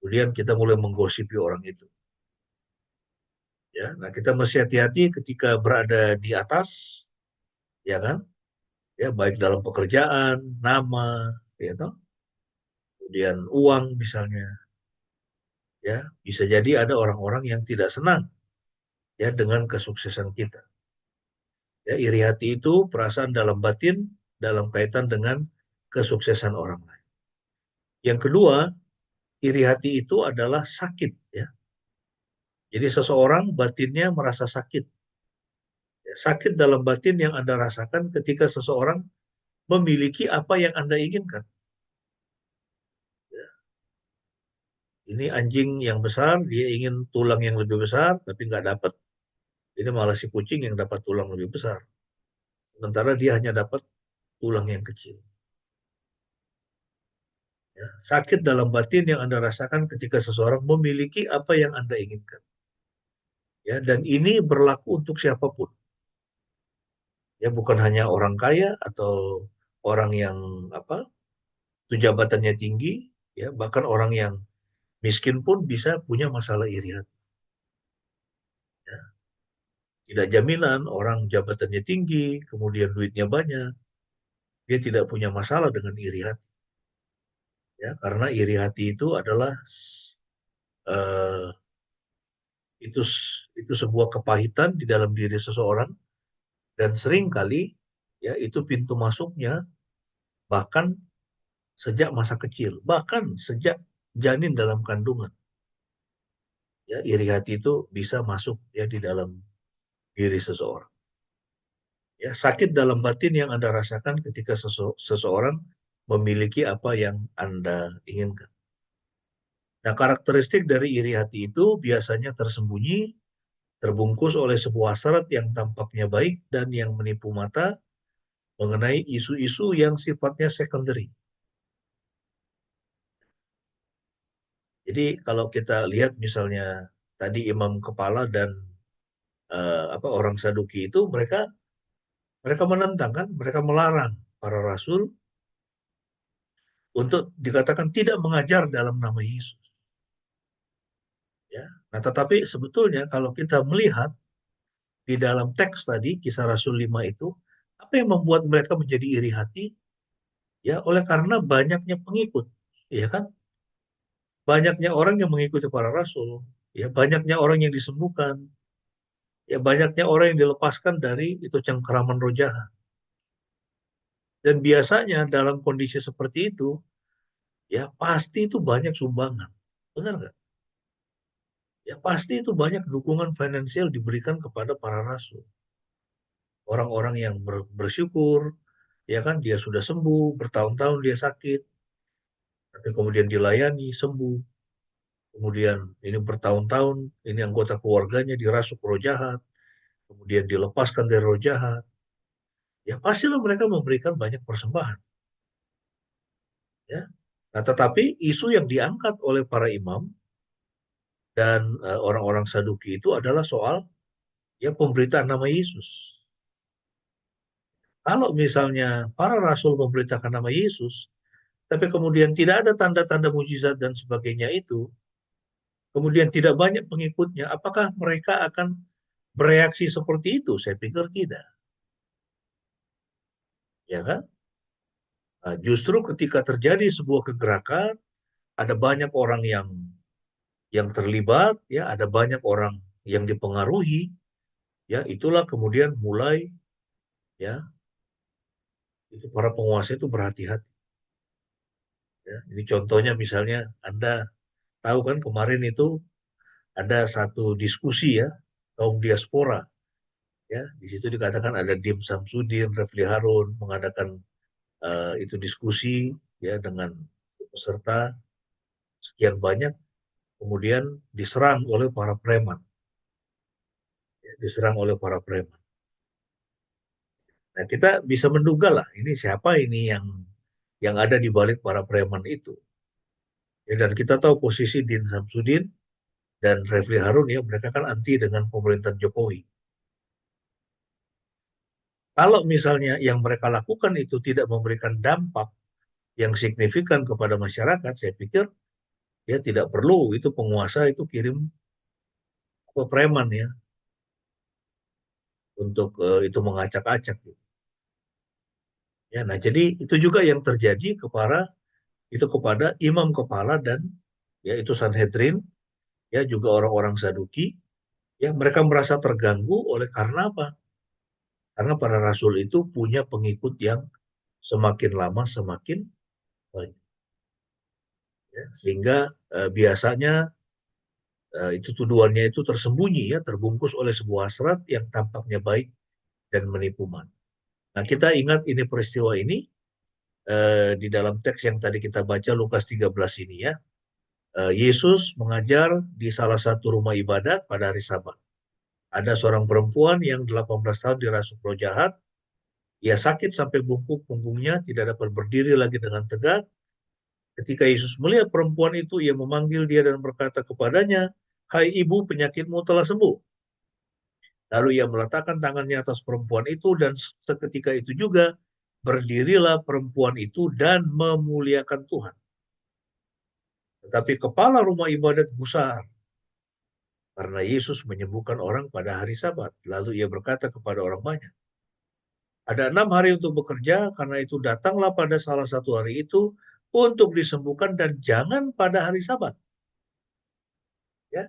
kemudian kita mulai menggosipi orang itu. Ya, nah kita mesti hati-hati ketika berada di atas, ya kan? Ya, baik dalam pekerjaan, nama, ya toh, kemudian uang misalnya, ya bisa jadi ada orang-orang yang tidak senang ya dengan kesuksesan kita. Ya, iri hati itu perasaan dalam batin dalam kaitan dengan kesuksesan orang lain. Yang kedua, iri hati itu adalah sakit ya. Jadi seseorang batinnya merasa sakit. Ya, sakit dalam batin yang Anda rasakan ketika seseorang memiliki apa yang Anda inginkan. Ya, ini anjing yang besar, dia ingin tulang yang lebih besar, tapi nggak dapat. Ini malah si kucing yang dapat tulang lebih besar. Sementara dia hanya dapat tulang yang kecil. Ya, sakit dalam batin yang Anda rasakan ketika seseorang memiliki apa yang Anda inginkan. Ya, dan ini berlaku untuk siapapun. Ya, bukan hanya orang kaya atau orang yang apa, itu jabatannya tinggi, ya, bahkan orang yang miskin pun bisa punya masalah iri hati. Ya. Tidak jaminan orang jabatannya tinggi, kemudian duitnya banyak, dia tidak punya masalah dengan iri hati. Ya, karena iri hati itu adalah eh, itu itu sebuah kepahitan di dalam diri seseorang dan seringkali ya itu pintu masuknya bahkan sejak masa kecil, bahkan sejak janin dalam kandungan. Ya, iri hati itu bisa masuk ya di dalam diri seseorang. Ya, sakit dalam batin yang Anda rasakan ketika seseorang memiliki apa yang Anda inginkan. Nah, karakteristik dari iri hati itu biasanya tersembunyi, terbungkus oleh sebuah syarat yang tampaknya baik dan yang menipu mata mengenai isu-isu yang sifatnya secondary. Jadi kalau kita lihat misalnya tadi imam kepala dan apa orang Saduki itu mereka mereka menentang kan, mereka melarang para rasul untuk dikatakan tidak mengajar dalam nama Yesus. Ya. Nah, tetapi sebetulnya kalau kita melihat di dalam teks tadi kisah Rasul 5 itu, apa yang membuat mereka menjadi iri hati? Ya, oleh karena banyaknya pengikut, ya kan? Banyaknya orang yang mengikuti para rasul, ya, banyaknya orang yang disembuhkan, ya, banyaknya orang yang dilepaskan dari itu cengkeraman roh jahat. Dan biasanya dalam kondisi seperti itu, ya pasti itu banyak sumbangan. Benar nggak? ya pasti itu banyak dukungan finansial diberikan kepada para rasul. Orang-orang yang bersyukur, ya kan, dia sudah sembuh, bertahun-tahun dia sakit, tapi kemudian dilayani, sembuh. Kemudian ini bertahun-tahun, ini anggota keluarganya dirasuk roh jahat, kemudian dilepaskan dari roh jahat. Ya pastilah mereka memberikan banyak persembahan. Ya. Nah, tetapi isu yang diangkat oleh para imam dan orang-orang Saduki itu adalah soal ya pemberitaan nama Yesus. Kalau misalnya para rasul memberitakan nama Yesus, tapi kemudian tidak ada tanda-tanda mujizat dan sebagainya itu, kemudian tidak banyak pengikutnya, apakah mereka akan bereaksi seperti itu? Saya pikir tidak. Ya kan? Nah, justru ketika terjadi sebuah kegerakan, ada banyak orang yang terlibat, ya, ada banyak orang yang dipengaruhi, ya, itulah kemudian mulai, ya, itu para penguasa itu berhati-hati. Ya. Ini contohnya misalnya Anda tahu kan kemarin itu ada satu diskusi ya kaum diaspora, ya, di situ dikatakan ada Dim Samsudin, Refli Harun mengadakan itu diskusi ya dengan peserta sekian banyak, kemudian diserang oleh para preman, ya, diserang oleh para preman. Nah, kita bisa menduga lah ini siapa ini yang ada di balik para preman itu. Ya, dan kita tahu posisi Din Samsudin dan Refli Harun ya mereka kan anti dengan pemerintahan Jokowi. Kalau misalnya yang mereka lakukan itu tidak memberikan dampak yang signifikan kepada masyarakat, saya pikir ya tidak perlu itu penguasa itu kirim ke preman ya untuk itu mengacak-acak. Gitu. Ya, nah jadi itu juga yang terjadi kepada imam kepala dan ya itu Sanhedrin, ya juga orang-orang Saduki, ya mereka merasa terganggu oleh karena apa? Karena para rasul itu punya pengikut yang semakin lama semakin banyak. Ya, sehingga biasanya itu tuduhannya itu tersembunyi ya, terbungkus oleh sebuah hasrat yang tampaknya baik dan menipu mata. Nah, kita ingat ini peristiwa ini di dalam teks yang tadi kita baca Lukas 13 ini ya. Yesus mengajar di salah satu rumah ibadat pada hari Sabat. Ada seorang perempuan yang 18 tahun dirasuk roh jahat. Ia sakit sampai bungkuk punggungnya, tidak dapat berdiri lagi dengan tegak. Ketika Yesus melihat perempuan itu, ia memanggil dia dan berkata kepadanya, "Hai ibu, penyakitmu telah sembuh." Lalu ia meletakkan tangannya atas perempuan itu dan seketika itu juga berdirilah perempuan itu dan memuliakan Tuhan. Tetapi kepala rumah ibadat gusar karena Yesus menyembuhkan orang pada hari Sabat. Lalu ia berkata kepada orang banyak, ada 6 hari untuk bekerja, karena itu datanglah pada salah satu hari itu untuk disembuhkan dan jangan pada hari Sabat. Ya,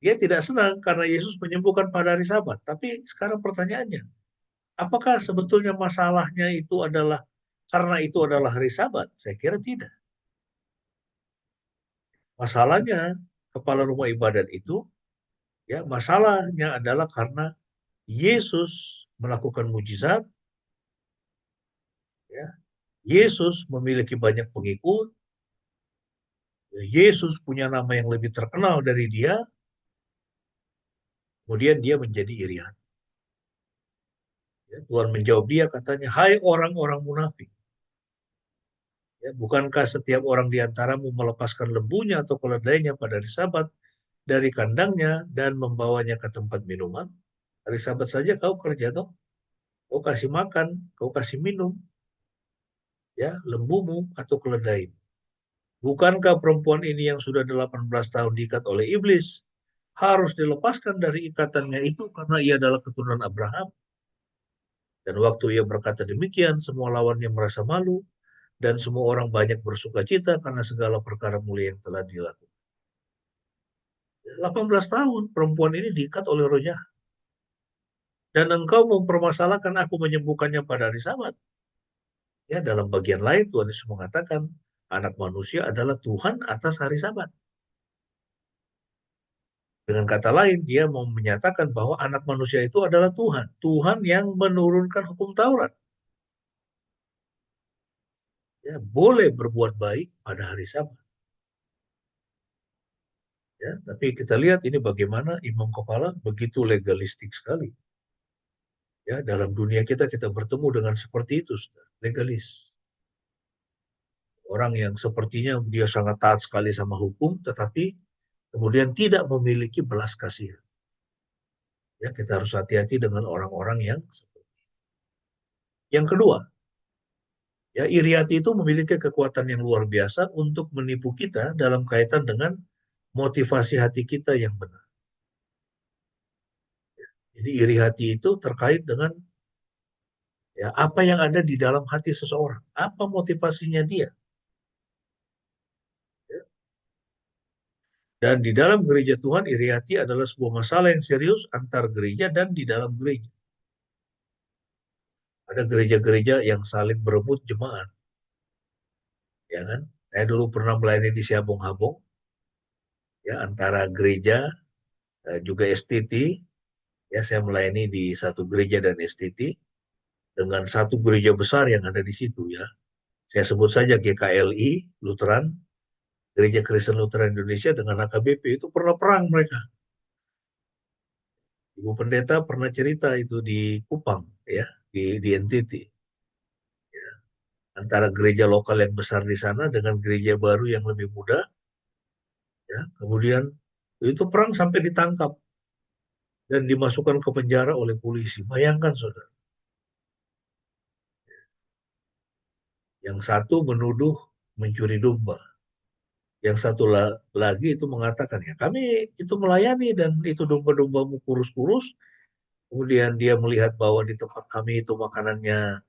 dia tidak senang karena Yesus menyembuhkan pada hari Sabat. Tapi sekarang pertanyaannya, apakah sebetulnya masalahnya itu adalah karena itu adalah hari Sabat? Saya kira tidak. Masalahnya kepala rumah ibadat itu, ya masalahnya adalah karena Yesus melakukan mujizat, ya. Yesus memiliki banyak pengikut, Yesus punya nama yang lebih terkenal dari dia, kemudian dia menjadi iri hati. Ya, Tuhan menjawab dia katanya, hai orang-orang munafik. Ya, bukankah setiap orang di antaramu melepaskan lembunya atau keledainya pada hari Sabat dari kandangnya dan membawanya ke tempat minuman? Hari Sabat saja kau kerja toh, kau kasih makan, kau kasih minum, ya lembumu atau keledai. Bukankah perempuan ini yang sudah 18 tahun diikat oleh iblis harus dilepaskan dari ikatannya itu karena ia adalah keturunan Abraham? Dan waktu ia berkata demikian, semua lawannya merasa malu dan semua orang banyak bersuka cita karena segala perkara mulia yang telah dilakukan. 18 tahun perempuan ini diikat oleh roh jahat. Dan engkau mempermasalahkan aku menyembuhkannya pada hari Sabat. Ya, dalam bagian lain Tuhan Yesus mengatakan anak manusia adalah Tuhan atas hari Sabat. Dengan kata lain, dia mau menyatakan bahwa anak manusia itu adalah Tuhan. Tuhan yang menurunkan hukum Taurat. Ya, boleh berbuat baik pada hari Sabat. Ya, tapi kita lihat ini bagaimana imam kepala begitu legalistik sekali. Ya, dalam dunia kita bertemu dengan seperti itu, saudara. Legalis. Orang yang sepertinya dia sangat taat sekali sama hukum, tetapi kemudian tidak memiliki belas kasihan. Ya, kita harus hati-hati dengan orang-orang yang seperti itu. Yang kedua, ya, iri hati itu memiliki kekuatan yang luar biasa untuk menipu kita dalam kaitan dengan motivasi hati kita yang benar. Jadi iri hati itu terkait dengan ya apa yang ada di dalam hati seseorang, apa motivasinya dia. Ya. Dan di dalam gereja Tuhan, iri hati adalah sebuah masalah yang serius antar gereja dan di dalam gereja. Ada gereja-gereja yang saling berebut jemaat, ya kan? Saya dulu pernah melayani di Siabong-Habong, ya antara gereja juga STT. Ya, saya melayani di satu gereja dan STT dengan satu gereja besar yang ada di situ, ya. Saya sebut saja GKLI, Lutheran, Gereja Kristen Lutheran Indonesia dengan HKBP itu pernah perang mereka. Ibu Pendeta pernah cerita itu di Kupang, ya, di NTT. Ya. Antara gereja lokal yang besar di sana dengan gereja baru yang lebih muda, ya. Kemudian itu perang sampai ditangkap dan dimasukkan ke penjara oleh polisi. Bayangkan, saudara. Yang satu menuduh mencuri domba. Yang satu lagi itu mengatakan, ya kami itu melayani dan itu domba-dombamu kurus-kurus. Kemudian dia melihat bahwa di tempat kami itu makanannya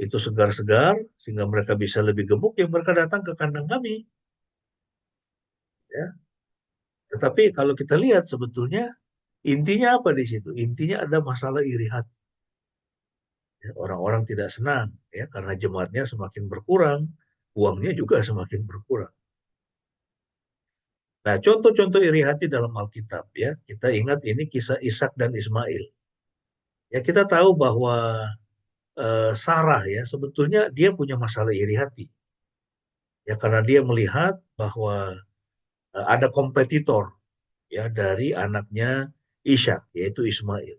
itu segar-segar, sehingga mereka bisa lebih gemuk, ya mereka datang ke kandang kami. Ya. Tetapi kalau kita lihat sebetulnya intinya apa di situ? Intinya ada masalah iri hati. Ya, orang-orang tidak senang ya karena jemaatnya semakin berkurang, uangnya juga semakin berkurang. Nah, contoh-contoh iri hati dalam Alkitab ya, kita ingat ini kisah Ishak dan Ismail. Ya, kita tahu bahwa Sarah ya sebetulnya dia punya masalah iri hati. Ya, karena dia melihat bahwa ada kompetitor ya dari anaknya Ishak yaitu Ismail.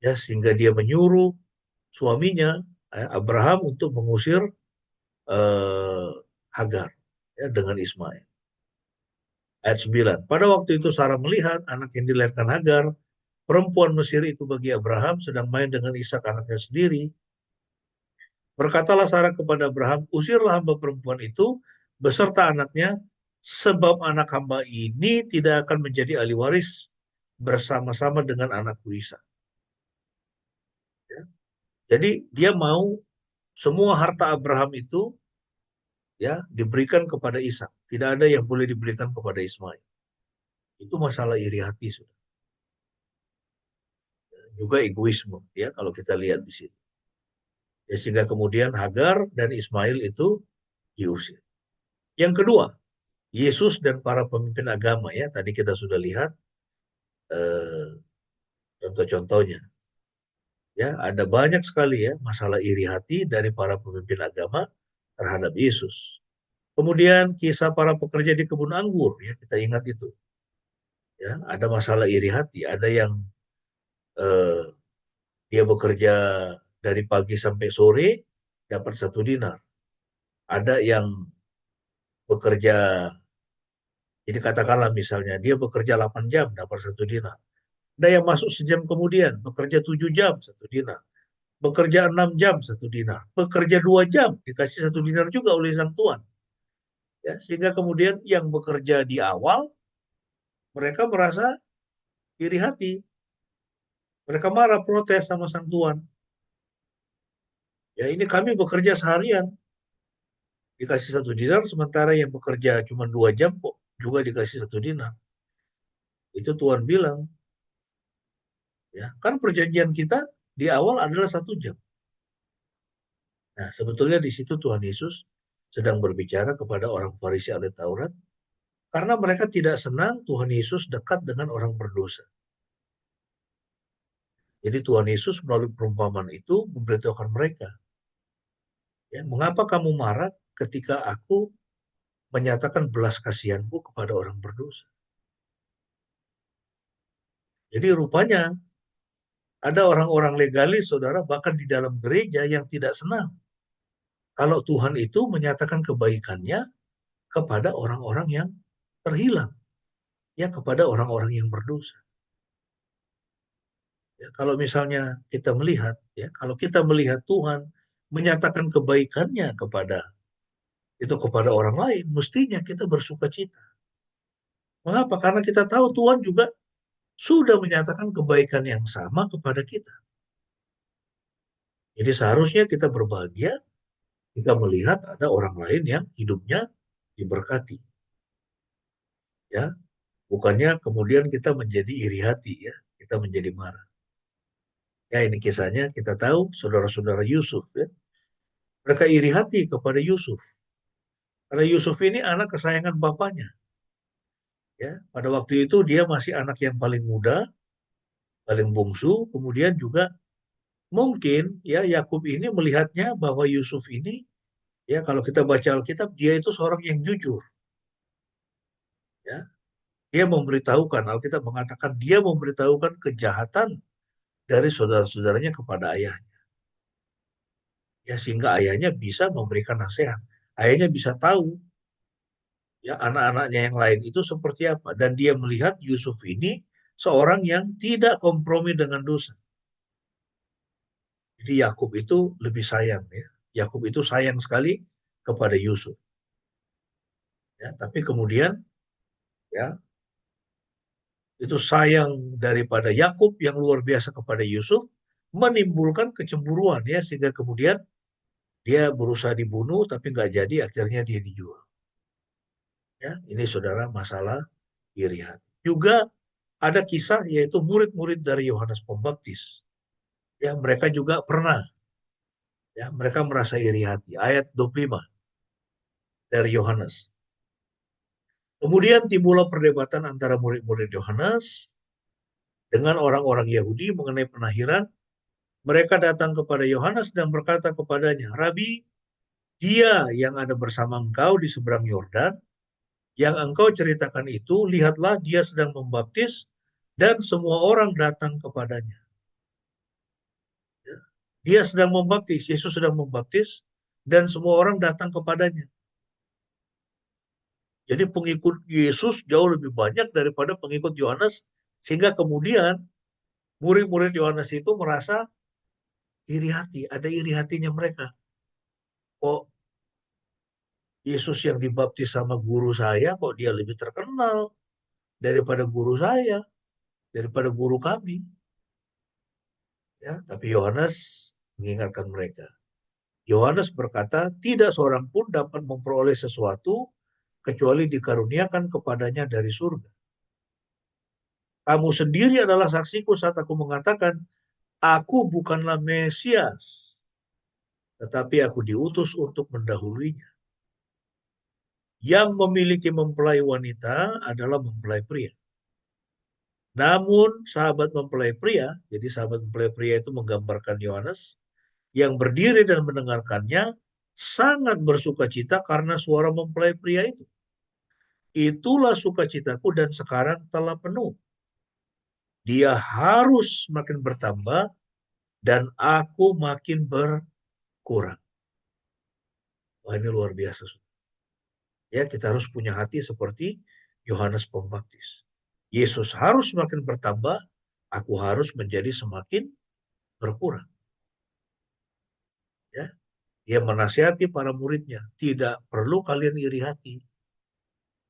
Ya, sehingga dia menyuruh suaminya Abraham untuk mengusir eh, Hagar ya dengan Ismail. Ayat 9. Pada waktu itu Sarah melihat anak yang dilahirkan Hagar, perempuan Mesir itu bagi Abraham sedang main dengan Ishak anaknya sendiri. Berkatalah Sarah kepada Abraham, usirlah hamba perempuan itu beserta anaknya, sebab anak hamba ini tidak akan menjadi ahli waris bersama-sama dengan anakku Ishak. Ya. Jadi dia mau semua harta Abraham itu ya diberikan kepada Ishak. Tidak ada yang boleh diberikan kepada Ismail. Itu masalah iri hati sudah. Juga egoisme ya kalau kita lihat di situ. Ya, sehingga kemudian Hagar dan Ismail itu diusir. Yang kedua, Yesus dan para pemimpin agama ya tadi kita sudah lihat eh, contoh-contohnya. Ya, ada banyak sekali ya masalah iri hati dari para pemimpin agama terhadap Yesus. Kemudian kisah para pekerja di kebun anggur ya kita ingat itu. Ya, ada masalah iri hati, ada yang eh, dia bekerja dari pagi sampai sore dapat 1 dinar. Ada yang bekerja, jadi katakanlah misalnya dia bekerja 8 jam dapat 1 dinar. Ada yang masuk sejam kemudian bekerja 7 jam 1 dinar. Bekerja 6 jam 1 dinar. Bekerja 2 jam dikasih 1 dinar juga oleh sang tuan. Ya, sehingga kemudian yang bekerja di awal mereka merasa iri hati. Mereka marah protes sama sang tuan. Ya ini kami bekerja seharian dikasih 1 dinar, sementara yang bekerja cuma 2 jam kok juga dikasih 1 dinar. Itu Tuhan bilang, ya kan perjanjian kita di awal adalah 1 jam. Nah sebetulnya di situ Tuhan Yesus sedang berbicara kepada orang Farisi ahli Taurat Karena mereka tidak senang Tuhan Yesus dekat dengan orang berdosa. Jadi Tuhan Yesus melalui perumpamaan itu memberitahukan mereka, ya, mengapa kamu marah ketika aku menyatakan belas kasihanku kepada orang berdosa. Jadi rupanya ada orang-orang legalis, saudara, bahkan di dalam gereja yang tidak senang kalau Tuhan itu menyatakan kebaikannya kepada orang-orang yang terhilang, ya, kepada orang-orang yang berdosa. Ya, kalau misalnya kita melihat, ya, kalau kita melihat Tuhan menyatakan kebaikannya kepada orang lain, mestinya kita bersuka cita. Mengapa? Karena kita tahu Tuhan juga sudah menyatakan kebaikan yang sama kepada kita. Jadi seharusnya kita berbahagia jika melihat ada orang lain yang hidupnya diberkati. Ya, bukannya kemudian kita menjadi iri hati, ya, kita menjadi marah. Ya, ini kisahnya kita tahu saudara-saudara Yusuf, ya. Mereka iri hati kepada Yusuf. Karena Yusuf ini anak kesayangan bapaknya. Ya, pada waktu itu dia masih anak yang paling muda, paling bungsu, kemudian juga mungkin ya Yakub ini melihatnya bahwa Yusuf ini, ya, kalau kita baca Alkitab, dia itu seorang yang jujur. Ya, dia memberitahukan, Alkitab mengatakan dia memberitahukan kejahatan dari saudara-saudaranya kepada ayahnya. Ya, sehingga ayahnya bisa memberikan nasihat. Ayahnya bisa tahu, ya, anak-anaknya yang lain itu seperti apa, dan dia melihat Yusuf ini seorang yang tidak kompromi dengan dosa. Jadi Yakub itu lebih sayang, ya. Yakub itu sayang sekali kepada Yusuf. Ya, tapi kemudian, ya, itu sayang daripada Yakub yang luar biasa kepada Yusuf menimbulkan kecemburuan, ya, sehingga kemudian dia berusaha dibunuh tapi nggak jadi, akhirnya dia dijual. Ya, ini saudara masalah iri hati. Juga ada kisah yaitu murid-murid dari Yohanes Pembaptis. Ya, mereka juga pernah, ya, mereka merasa iri hati. Ayat 25 dari Yohanes. Kemudian timbullah perdebatan antara murid-murid Yohanes dengan orang-orang Yahudi mengenai penahiran. Mereka datang kepada Yohanes dan berkata kepadanya, Rabi, dia yang ada bersama engkau di seberang Yordan, yang engkau ceritakan itu, lihatlah dia sedang membaptis dan semua orang datang kepadanya. Dia sedang membaptis, Yesus sedang membaptis dan semua orang datang kepadanya. Jadi pengikut Yesus jauh lebih banyak daripada pengikut Yohanes, sehingga kemudian murid-murid Yohanes itu merasa iri hati, ada iri hatinya mereka. Kok Yesus yang dibaptis sama guru saya, kok dia lebih terkenal daripada guru saya, daripada guru kami. Ya, tapi Yohanes mengingatkan mereka. Yohanes berkata, tidak seorang pun dapat memperoleh sesuatu kecuali dikaruniakan kepadanya dari surga. Kamu sendiri adalah saksiku saat aku mengatakan, aku bukanlah Mesias, tetapi aku diutus untuk mendahuluinya. Yang memiliki mempelai wanita adalah mempelai pria. Namun sahabat mempelai pria, jadi sahabat mempelai pria itu menggambarkan Yohanes, yang berdiri dan mendengarkannya, sangat bersuka cita karena suara mempelai pria itu. Itulah sukacitaku dan sekarang telah penuh. Dia harus makin bertambah dan aku makin berkurang. Wah, ini luar biasa. Ya, kita harus punya hati seperti Yohanes Pembaptis. Yesus harus semakin bertambah, aku harus menjadi semakin berkurang. Ya, dia menasihati para muridnya, tidak perlu kalian iri hati.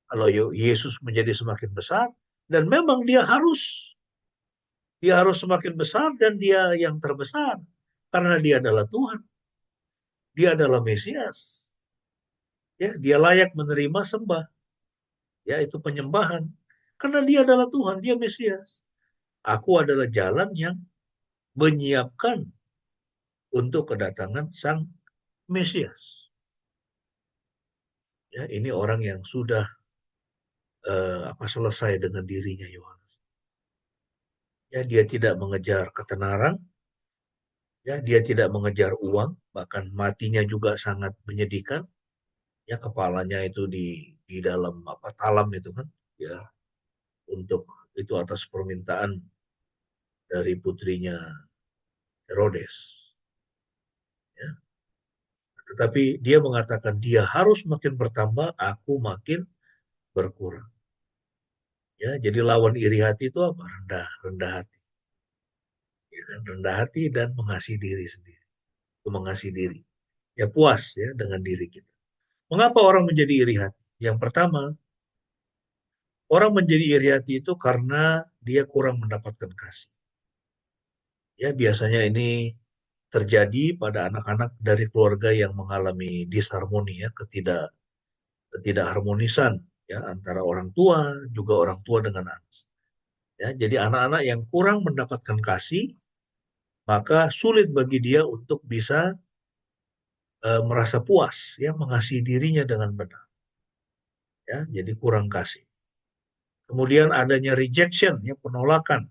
Kalau Yesus menjadi semakin besar, dan memang dia harus semakin besar dan dia yang terbesar karena dia adalah Tuhan. Dia adalah Mesias. Ya, dia layak menerima sembah. Ya, itu penyembahan. Karena dia adalah Tuhan, dia Mesias. Aku adalah jalan yang menyiapkan untuk kedatangan Sang Mesias. Ya, ini orang yang sudah selesai dengan dirinya Yohanes. Ya, dia tidak mengejar ketenaran, ya, dia tidak mengejar uang, bahkan matinya juga sangat menyedihkan. Ya, kepalanya itu di dalam talam itu kan, ya, untuk itu atas permintaan dari putrinya Herodes. Ya. Tetapi dia mengatakan dia harus makin bertambah, aku makin berkurang. Ya, jadi lawan iri hati itu apa? Rendah hati. Ya, kan? Rendah hati dan mengasihi diri sendiri. Itu mengasihi diri. Ya, puas ya dengan diri kita. Mengapa orang menjadi iri hati? Yang pertama, orang menjadi iri hati itu karena dia kurang mendapatkan kasih. Ya, biasanya ini terjadi pada anak-anak dari keluarga yang mengalami disharmoni, ya, ketidakharmonisan, ya, antara orang tua juga orang tua dengan anak. Ya, jadi anak-anak yang kurang mendapatkan kasih, maka sulit bagi dia untuk bisa merasa puas, ya, mengasihi dirinya dengan benar. Ya, jadi kurang kasih. Kemudian adanya rejection, ya, penolakan.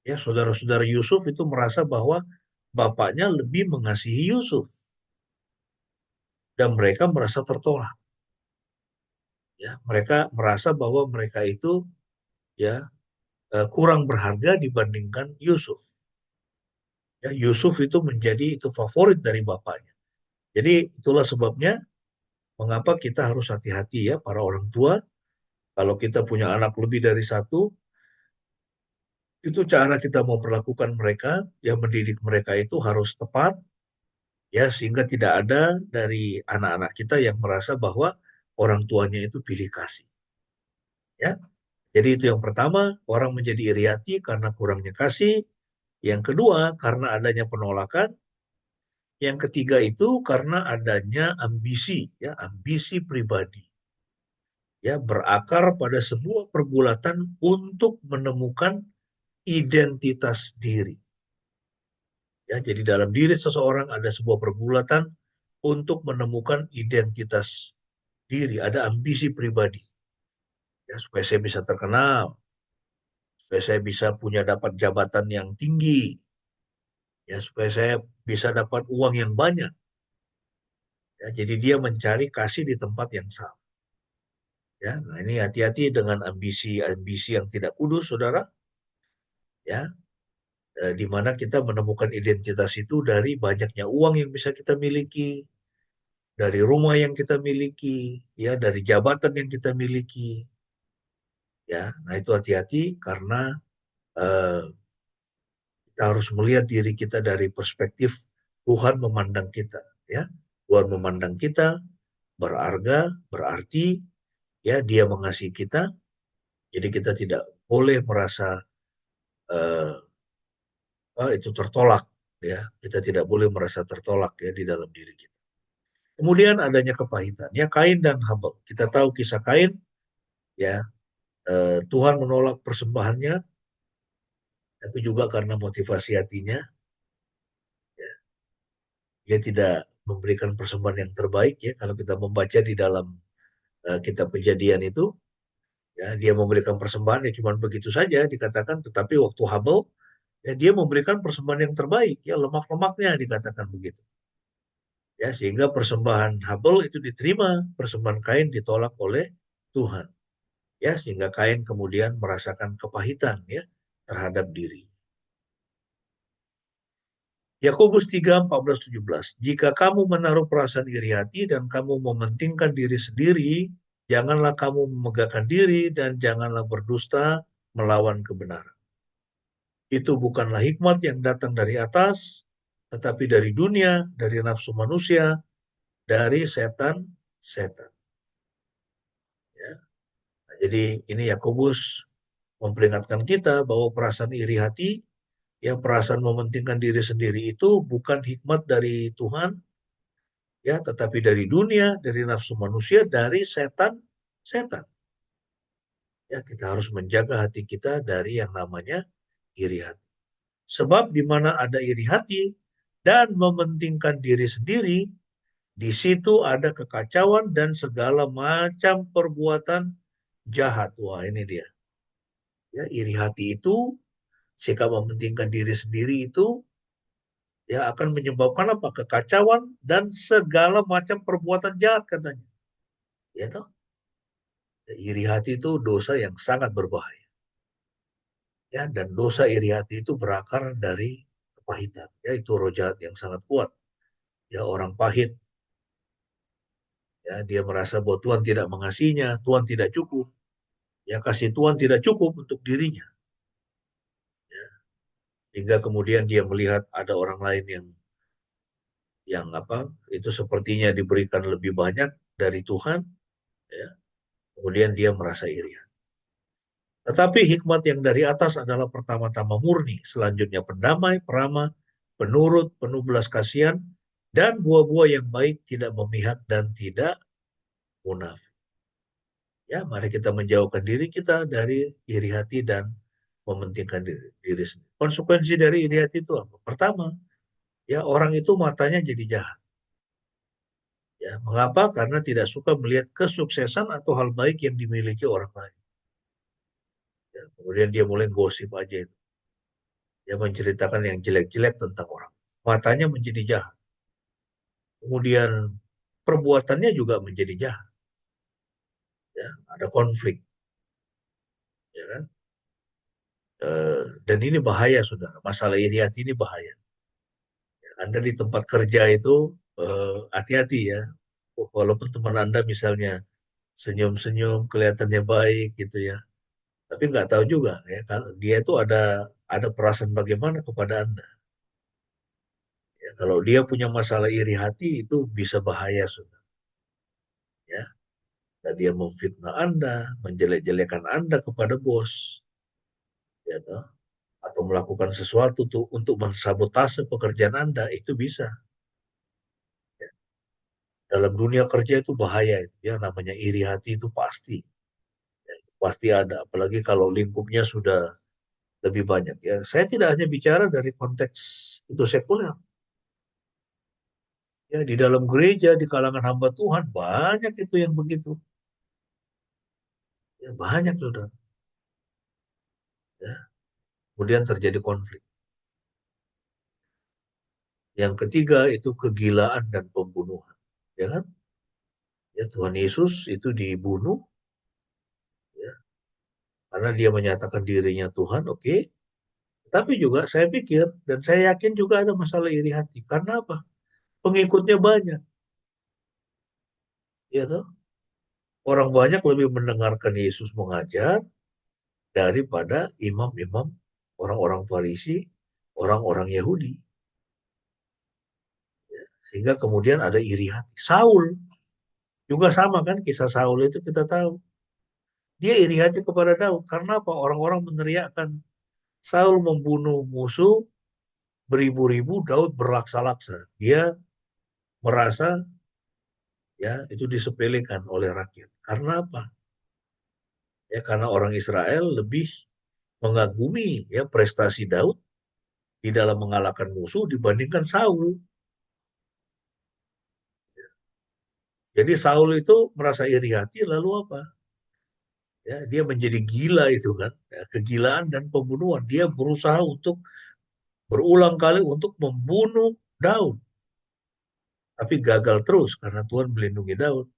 Ya, saudara-saudara Yusuf itu merasa bahwa bapaknya lebih mengasihi Yusuf dan mereka merasa tertolak. Ya, mereka merasa bahwa mereka itu, ya, kurang berharga dibandingkan Yusuf. Ya, Yusuf itu menjadi itu favorit dari bapaknya. Jadi itulah sebabnya mengapa kita harus hati-hati, ya, para orang tua. Kalau kita punya anak lebih dari satu, itu cara kita mau perlakukan mereka, ya, mendidik mereka itu harus tepat, ya, sehingga tidak ada dari anak-anak kita yang merasa bahwa orang tuanya itu pilih kasih. Ya, jadi itu yang pertama, orang menjadi iri hati karena kurangnya kasih. Yang kedua, karena adanya penolakan. Yang ketiga itu karena adanya ambisi, ya, ambisi pribadi. Ya, berakar pada sebuah pergulatan untuk menemukan identitas diri. Ya, jadi dalam diri seseorang ada sebuah pergulatan untuk menemukan identitas diri, ada ambisi pribadi. Ya, supaya saya bisa terkenal, supaya saya bisa dapat jabatan yang tinggi, ya, supaya saya bisa dapat uang yang banyak. Ya, jadi dia mencari kasih di tempat yang salah. Ya, nah ini hati-hati dengan ambisi yang tidak kudus, saudara. Ya, di mana kita menemukan identitas itu dari banyaknya uang yang bisa kita miliki, dari rumah yang kita miliki, ya, dari jabatan yang kita miliki. Ya, nah itu hati-hati karena eh, kita harus melihat diri kita dari perspektif Tuhan memandang kita, ya. Tuhan memandang kita berharga, berarti, ya, Dia mengasihi kita. Jadi kita tidak boleh merasa eh, itu tertolak, ya. Kita tidak boleh merasa tertolak, ya, di dalam diri kita. Kemudian adanya kepahitan, ya, Kain dan Habel. Kita tahu kisah Kain, ya, Tuhan menolak persembahannya, tapi juga karena motivasi hatinya, ya, dia tidak memberikan persembahan yang terbaik, ya. Kalau kita membaca di dalam kitab Kejadian itu, ya, dia memberikan persembahan ya cuma begitu saja dikatakan, tetapi waktu Habel, ya, dia memberikan persembahan yang terbaik, ya, lemak-lemaknya dikatakan begitu. Ya, sehingga persembahan Habel itu diterima, persembahan Kain ditolak oleh Tuhan. Ya, sehingga Kain kemudian merasakan kepahitan, ya, terhadap diri. Yakobus 3:14-17. Jika kamu menaruh perasaan iri hati dan kamu mementingkan diri sendiri, janganlah kamu memegahkan diri dan janganlah berdusta melawan kebenaran. Itu bukanlah hikmat yang datang dari atas, tetapi dari dunia, dari nafsu manusia, dari setan-setan. Ya. Nah, jadi ini Yakobus memperingatkan kita bahwa perasaan iri hati, ya, perasaan mementingkan diri sendiri itu bukan hikmat dari Tuhan, ya, tetapi dari dunia, dari nafsu manusia, dari setan. Ya, kita harus menjaga hati kita dari yang namanya iri hati. Sebab di mana ada iri hati dan mementingkan diri sendiri, di situ ada kekacauan dan segala macam perbuatan jahat. Wah, ini dia. Ya, iri hati itu, sikap mementingkan diri sendiri itu ya akan menyebabkan apa? Kekacauan dan segala macam perbuatan jahat katanya. Ya toh? Iri hati itu dosa yang sangat berbahaya. Ya, dan dosa iri hati itu berakar dari kepahitan. Ya, itu roh jahat yang sangat kuat. Ya, orang pahit. Ya, dia merasa bahwa Tuhan tidak mengasihinya, Tuhan tidak cukup. Ya, kasih Tuhan tidak cukup untuk dirinya. Ya, hingga kemudian dia melihat ada orang lain yang apa? Itu sepertinya diberikan lebih banyak dari Tuhan, ya. Kemudian dia merasa iri. Tetapi hikmat yang dari atas adalah pertama-tama murni, selanjutnya pendamai, peramah, penurut, penuh belas kasihan, dan buah-buah yang baik, tidak memihak dan tidak munafik. Ya, mari kita menjauhkan diri kita dari iri hati dan mementingkan diri sendiri. Konsekuensi dari iri hati itu apa? Pertama, ya orang itu matanya jadi jahat. Ya, mengapa? Karena tidak suka melihat kesuksesan atau hal baik yang dimiliki orang lain. Ya, kemudian dia mulai gosip aja itu. Dia menceritakan yang jelek-jelek tentang orang. Matanya menjadi jahat. Kemudian perbuatannya juga menjadi jahat. Ya, ada konflik, ya kan? Dan ini bahaya, saudara. Masalah iri hati ini bahaya. Anda di tempat kerja itu hati-hati ya. Walaupun teman Anda misalnya senyum-senyum, kelihatannya baik gitu ya. Tapi nggak tahu juga ya, kalau dia itu ada perasaan bagaimana kepada Anda. Ya, kalau dia punya masalah iri hati itu bisa bahaya, saudara. Ya, dan dia memfitnah Anda, menjelek-jelekan Anda kepada bos, ya toh, atau melakukan sesuatu tuh untuk mensabotase pekerjaan Anda, itu bisa. Ya. Dalam dunia kerja itu bahaya itu, ya namanya iri hati itu pasti, ya, itu pasti ada. Apalagi kalau lingkupnya sudah lebih banyak. Ya, saya tidak hanya bicara dari konteks itu sekuler. Ya, di dalam gereja, di kalangan hamba Tuhan banyak itu yang begitu. Ya, banyak sudah. Ya. Kemudian terjadi konflik. Yang ketiga itu kegilaan dan pembunuhan. Ya kan? Ya, Tuhan Yesus itu dibunuh ya, karena dia menyatakan dirinya Tuhan, oke. Tapi juga saya pikir dan saya yakin juga ada masalah iri hati. Karena apa? Pengikutnya banyak. Ya toh? Orang banyak lebih mendengarkan Yesus mengajar daripada imam-imam, orang-orang Farisi, orang-orang Yahudi. Sehingga kemudian ada iri hati. Saul juga sama kan, kisah Saul itu kita tahu. Dia iri hati kepada Daud. Karena apa? Orang-orang meneriakkan Saul membunuh musuh beribu-ribu, Daud berlaksa-laksa. Dia merasa ya itu disepelekan oleh rakyat. Karena apa? Ya karena orang Israel lebih mengagumi ya prestasi Daud di dalam mengalahkan musuh dibandingkan Saul. Jadi Saul itu merasa iri hati lalu apa? Ya, dia menjadi gila itu kan. Ya, kegilaan dan pembunuhan. Dia berusaha untuk berulang kali untuk membunuh Daud. Tapi gagal terus karena Tuhan melindungi Daud.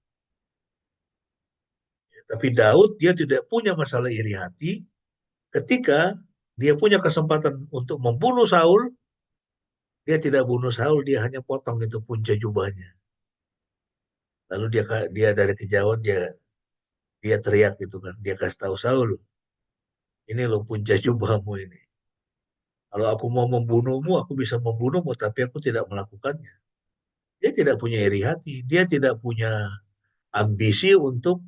Tapi Daud dia tidak punya masalah iri hati ketika dia punya kesempatan untuk membunuh Saul, dia tidak bunuh Saul, dia hanya potong itu punca jubahnya. Lalu dia dari kejauhan dia teriak gitu kan, dia kasih tahu Saul, ini lo punca jubahmu ini. Kalau aku mau membunuhmu, aku bisa membunuhmu, tapi aku tidak melakukannya. Dia tidak punya iri hati, dia tidak punya ambisi untuk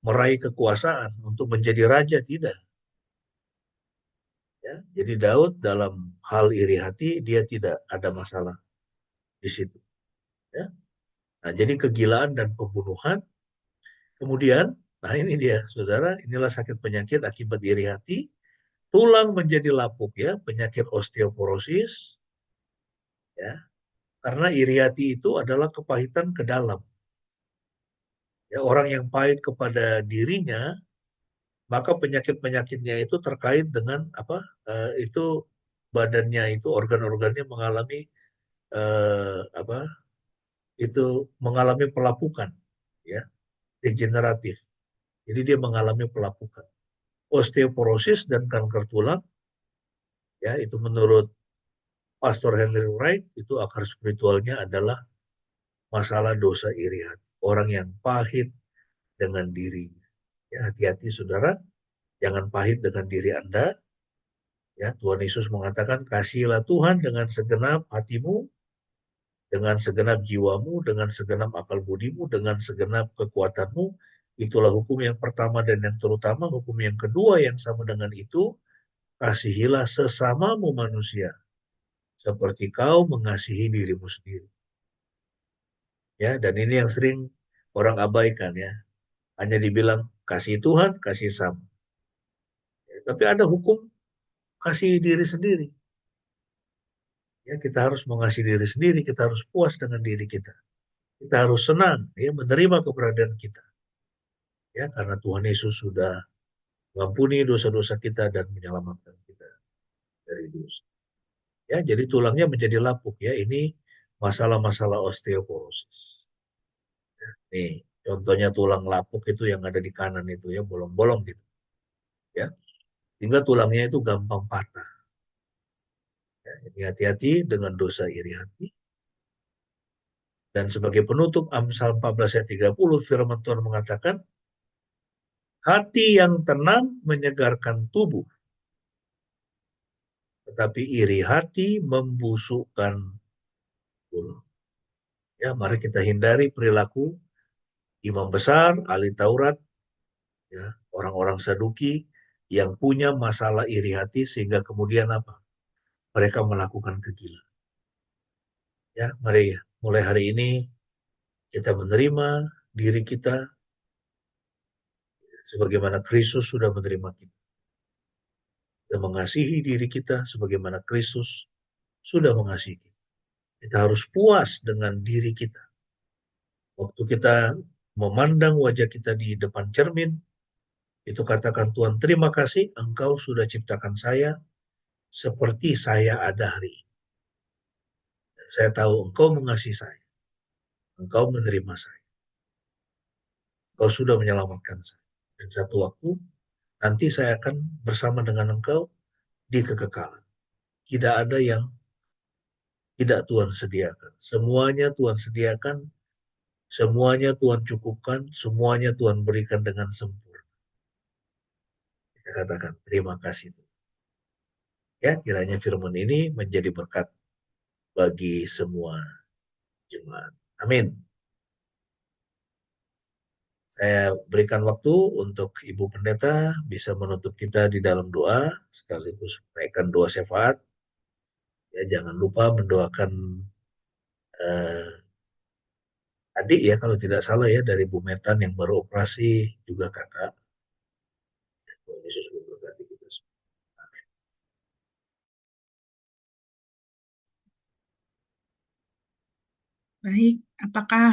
meraih kekuasaan, untuk menjadi raja, tidak. Ya, jadi Daud dalam hal iri hati dia tidak ada masalah di situ. Ya. Nah, jadi kegilaan dan pembunuhan. Kemudian, nah ini dia, saudara, inilah sakit penyakit akibat iri hati. Tulang menjadi lapuk ya, penyakit osteoporosis. Ya, karena iri hati itu adalah kepahitan ke dalam. Ya, orang yang pahit kepada dirinya maka penyakit-penyakitnya itu terkait dengan apa? Itu badannya itu organ-organnya mengalami apa? Itu mengalami pelapukan, ya, degeneratif. Jadi dia mengalami pelapukan. Osteoporosis dan kanker tulang, ya, itu menurut Pastor Henry Wright itu akar spiritualnya adalah masalah dosa iri hati. Orang yang pahit dengan dirinya. Ya, hati-hati saudara, jangan pahit dengan diri Anda. Ya, Tuhan Yesus mengatakan, kasihilah Tuhan dengan segenap hatimu, dengan segenap jiwamu, dengan segenap akal budimu, dengan segenap kekuatanmu. Itulah hukum yang pertama dan yang terutama. Hukum yang kedua yang sama dengan itu, kasihilah sesamamu manusia, seperti kau mengasihi dirimu sendiri. Ya, dan ini yang sering orang abaikan, ya. Hanya dibilang kasih Tuhan, kasih sama. Ya, tapi ada hukum kasih diri sendiri. Ya, kita harus mengasihi diri sendiri, kita harus puas dengan diri kita. Kita harus senang, ya, menerima keberadaan kita. Ya, karena Tuhan Yesus sudah mengampuni dosa-dosa kita dan menyelamatkan kita dari dosa. Ya, jadi tulangnya menjadi lapuk, ya. Ini masalah-masalah osteoporosis. Nih, contohnya tulang lapuk itu yang ada di kanan itu, ya, bolong-bolong gitu, ya. Sehingga tulangnya itu gampang patah. Ya, ini hati-hati dengan dosa iri hati. Dan sebagai penutup Amsal 14 ayat 30, firman Tuhan mengatakan, hati yang tenang menyegarkan tubuh, tetapi iri hati membusukkan tulang. Ya, mari kita hindari perilaku imam besar, ahli Taurat, ya, orang-orang Saduki yang punya masalah iri hati sehingga kemudian apa? Mereka melakukan kegilaan. Ya, mari mulai hari ini kita menerima diri kita sebagaimana Kristus sudah menerima kita. Kita mengasihi diri kita sebagaimana Kristus sudah mengasihi kita. Kita harus puas dengan diri kita. Waktu kita memandang wajah kita di depan cermin, itu katakan, Tuhan, terima kasih Engkau sudah ciptakan saya seperti saya ada hari ini. Saya tahu Engkau mengasihi saya. Engkau menerima saya. Engkau sudah menyelamatkan saya. Dan satu waktu, nanti saya akan bersama dengan Engkau di kekekalan. Tidak ada yang tidak Tuhan sediakan. Semuanya Tuhan sediakan, semuanya Tuhan cukupkan, semuanya Tuhan berikan dengan sempurna. Kita katakan, terima kasih. Ya, kiranya firman ini menjadi berkat bagi semua jemaat. Amin. Saya berikan waktu untuk Ibu Pendeta bisa menutup kita di dalam doa, sekaligus menaikkan doa syafaat. Ya, jangan lupa mendoakan eh, adik, ya, kalau tidak salah, ya, dari Bu Metan yang baru operasi, juga kakak. Tuhan Yesus memberkati kita semua. Baik, apakah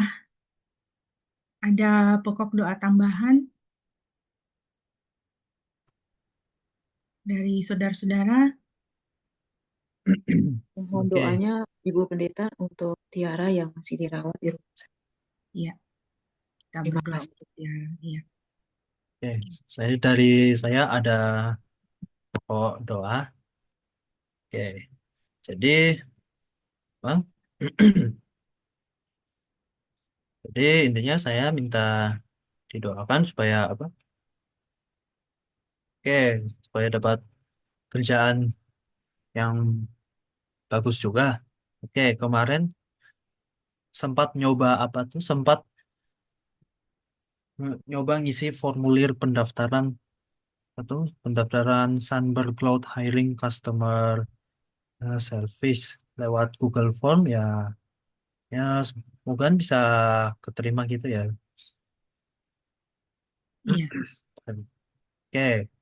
ada pokok doa tambahan dari saudara-saudara? Mohon Oke, doanya Ibu Pendeta untuk Tiara yang masih dirawat di rumah sakit. Ya, kita Terima berdoa kasih. untuk ya. Ya. oke. Saya ada pokok doa. Oke, jadi Bang, jadi intinya saya minta didoakan supaya apa? Oke, supaya dapat kerjaan yang bagus juga. Oke, kemarin sempat nyoba apa tuh? Sempat nyoba ngisi formulir atau pendaftaran Sunbird Cloud Hiring Customer Service lewat Google Form, ya. Ya, semoga bisa keterima gitu ya. Iya, Oke,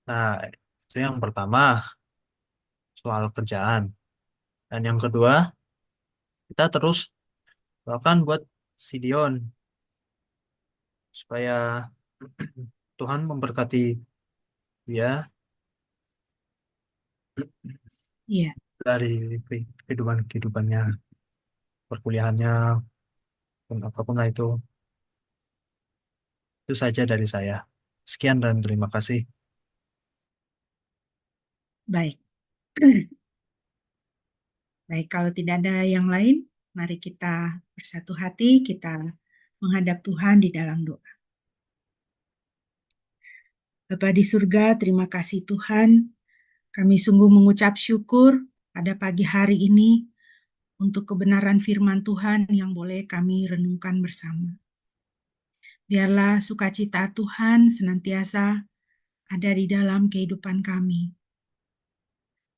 nah itu yang pertama soal kerjaan. Dan yang kedua, kita terus doakan buat si Dion supaya Tuhan memberkati dia Iya, dari kehidupannya, perkuliahannya, dan apapun lah itu. Itu saja dari saya. Sekian dan terima kasih. baik. Baik, kalau tidak ada yang lain, mari kita bersatu hati, kita menghadap Tuhan di dalam doa. Bapa di surga, terima kasih Tuhan. Kami sungguh mengucap syukur pada pagi hari ini untuk kebenaran firman Tuhan yang boleh kami renungkan bersama. Biarlah sukacita Tuhan senantiasa ada di dalam kehidupan kami.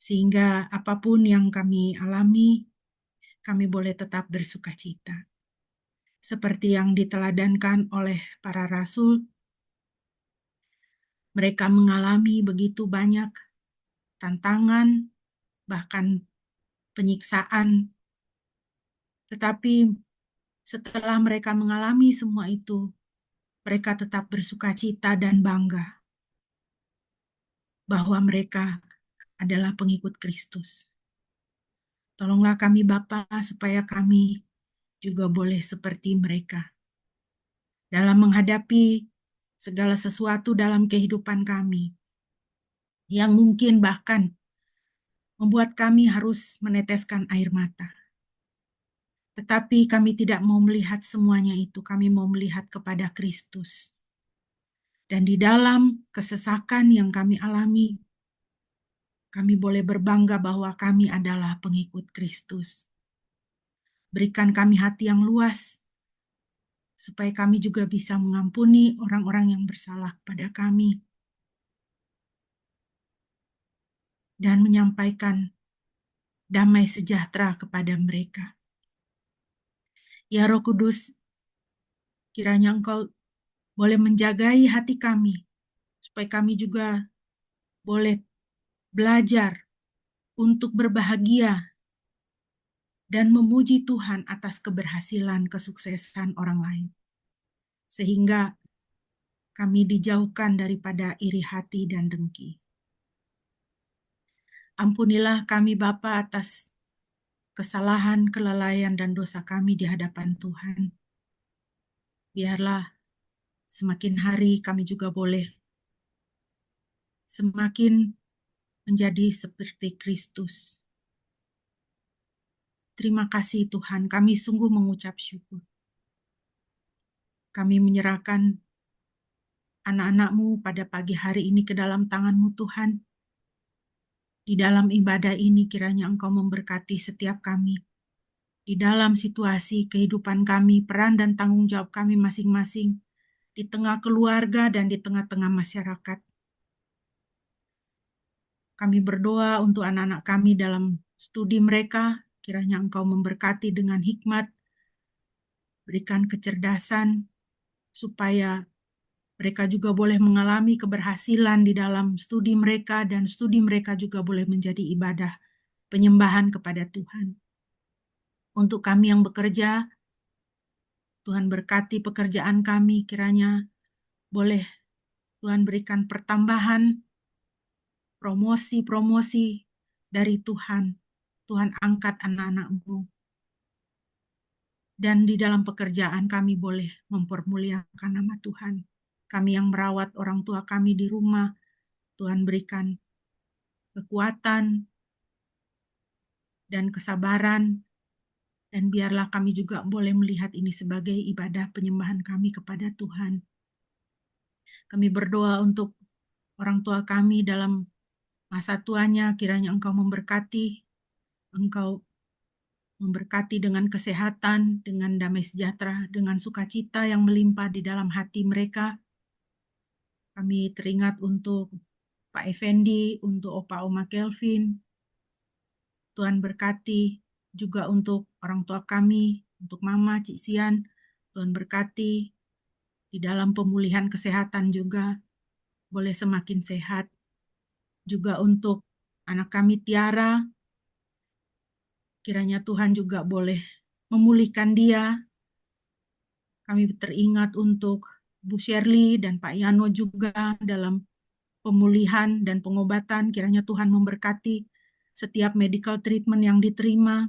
Sehingga apapun yang kami alami, kami boleh tetap bersukacita. Seperti yang diteladankan oleh para rasul, mereka mengalami begitu banyak tantangan, bahkan penyiksaan. Tetapi setelah mereka mengalami semua itu, mereka tetap bersukacita dan bangga bahwa mereka adalah pengikut Kristus. Tolonglah kami Bapa supaya kami juga boleh seperti mereka dalam menghadapi segala sesuatu dalam kehidupan kami yang mungkin bahkan membuat kami harus meneteskan air mata. Tetapi kami tidak mau melihat semuanya itu, kami mau melihat kepada Kristus. Dan di dalam kesesakan yang kami alami, kami boleh berbangga bahwa kami adalah pengikut Kristus. Berikan kami hati yang luas, supaya kami juga bisa mengampuni orang-orang yang bersalah kepada kami, dan menyampaikan damai sejahtera kepada mereka. Ya Roh Kudus, kiranya Engkau boleh menjagai hati kami, supaya kami juga boleh belajar untuk berbahagia dan memuji Tuhan atas keberhasilan, kesuksesan orang lain. Sehingga kami dijauhkan daripada iri hati dan dengki. Ampunilah kami Bapa atas kesalahan, kelalaian, dan dosa kami di hadapan Tuhan. Biarlah semakin hari kami juga boleh semakin menjadi seperti Kristus. Terima kasih Tuhan, kami sungguh mengucap syukur. Kami menyerahkan anak-anak-Mu pada pagi hari ini ke dalam tangan-Mu Tuhan. Di dalam ibadah ini kiranya Engkau memberkati setiap kami. Di dalam situasi kehidupan kami, peran dan tanggung jawab kami masing-masing, di tengah keluarga dan di tengah-tengah masyarakat. Kami berdoa untuk anak-anak kami dalam studi mereka, kiranya Engkau memberkati dengan hikmat, berikan kecerdasan, supaya mereka juga boleh mengalami keberhasilan di dalam studi mereka, dan studi mereka juga boleh menjadi ibadah penyembahan kepada Tuhan. Untuk kami yang bekerja, Tuhan berkati pekerjaan kami, kiranya boleh Tuhan berikan pertambahan, promosi-promosi dari Tuhan. Tuhan angkat anak-anak-Mu. Dan di dalam pekerjaan kami boleh mempermuliakan nama Tuhan. Kami yang merawat orang tua kami di rumah, Tuhan berikan kekuatan dan kesabaran, dan biarlah kami juga boleh melihat ini sebagai ibadah penyembahan kami kepada Tuhan. Kami berdoa untuk orang tua kami dalam masa tuanya, kiranya Engkau memberkati, Engkau memberkati dengan kesehatan, dengan damai sejahtera, dengan sukacita yang melimpah di dalam hati mereka. Kami teringat untuk Pak Effendi, untuk Opa Oma Kelvin. Tuhan berkati juga untuk orang tua kami, untuk Mama, Cik Sian. Tuhan berkati di dalam pemulihan kesehatan juga, boleh semakin sehat. Juga untuk anak kami Tiara, kiranya Tuhan juga boleh memulihkan dia. Kami teringat untuk Bu Shirley dan Pak Yano juga dalam pemulihan dan pengobatan. Kiranya Tuhan memberkati setiap medical treatment yang diterima.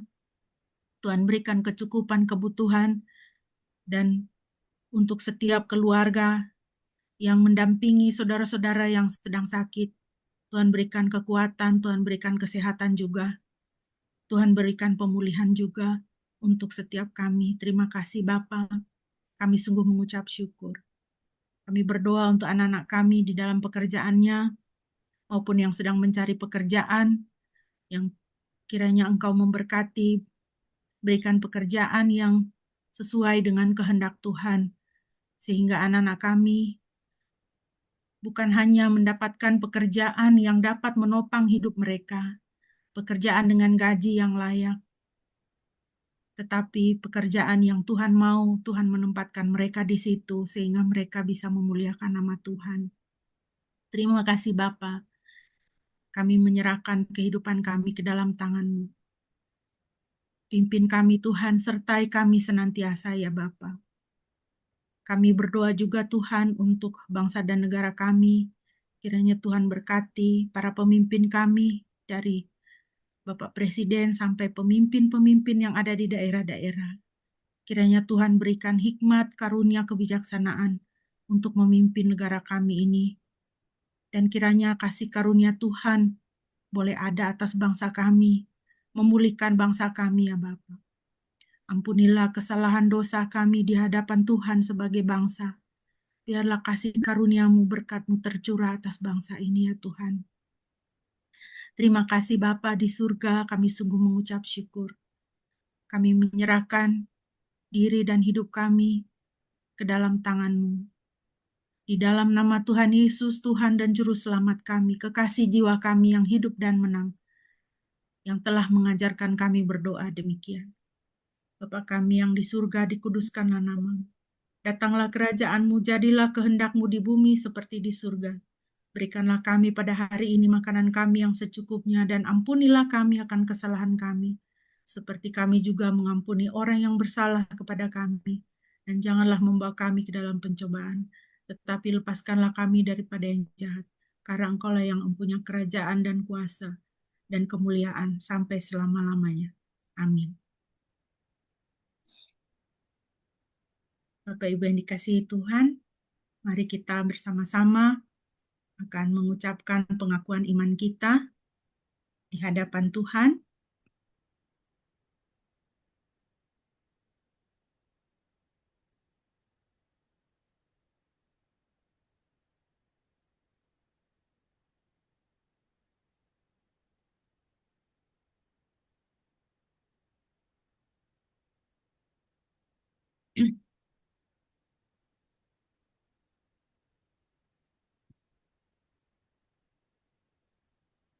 Tuhan berikan kecukupan kebutuhan, dan untuk setiap keluarga yang mendampingi saudara-saudara yang sedang sakit, Tuhan berikan kekuatan, Tuhan berikan kesehatan juga. Tuhan berikan pemulihan juga untuk setiap kami. Terima kasih Bapa. Kami sungguh mengucap syukur. Kami berdoa untuk anak-anak kami di dalam pekerjaannya, maupun yang sedang mencari pekerjaan, yang kiranya Engkau memberkati, berikan pekerjaan yang sesuai dengan kehendak Tuhan, sehingga anak-anak kami bukan hanya mendapatkan pekerjaan yang dapat menopang hidup mereka, pekerjaan dengan gaji yang layak, tetapi pekerjaan yang Tuhan mau, Tuhan menempatkan mereka di situ, sehingga mereka bisa memuliakan nama Tuhan. Terima kasih Bapa. Kami menyerahkan kehidupan kami ke dalam tangan-Mu. Pimpin kami Tuhan, sertai kami senantiasa ya Bapa. Kami berdoa juga Tuhan untuk bangsa dan negara kami. Kiranya Tuhan berkati para pemimpin kami, dari Bapak Presiden sampai pemimpin-pemimpin yang ada di daerah-daerah. Kiranya Tuhan berikan hikmat, karunia, kebijaksanaan untuk memimpin negara kami ini. Dan kiranya kasih karunia Tuhan boleh ada atas bangsa kami, memulihkan bangsa kami ya Bapa. Ampunilah kesalahan dosa kami di hadapan Tuhan sebagai bangsa. Biarlah kasih karunia-Mu, berkat-Mu tercurah atas bangsa ini ya Tuhan. Terima kasih Bapa di surga, kami sungguh mengucap syukur. Kami menyerahkan diri dan hidup kami ke dalam tangan-Mu. Di dalam nama Tuhan Yesus, Tuhan dan Juru Selamat kami, kekasih jiwa kami yang hidup dan menang, yang telah mengajarkan kami berdoa demikian. Bapa kami yang di surga, dikuduskanlah nama-Mu. Datanglah kerajaan-Mu, jadilah kehendak-Mu di bumi seperti di surga. Berikanlah kami pada hari ini makanan kami yang secukupnya, dan ampunilah kami akan kesalahan kami, seperti kami juga mengampuni orang yang bersalah kepada kami. Dan janganlah membawa kami ke dalam pencobaan, tetapi lepaskanlah kami daripada yang jahat. Karena Engkau-lah yang mempunyai kerajaan dan kuasa dan kemuliaan sampai selama-lamanya. Amin. Bapak Ibu yang dikasihi Tuhan, mari kita bersama-sama akan mengucapkan pengakuan iman kita di hadapan Tuhan.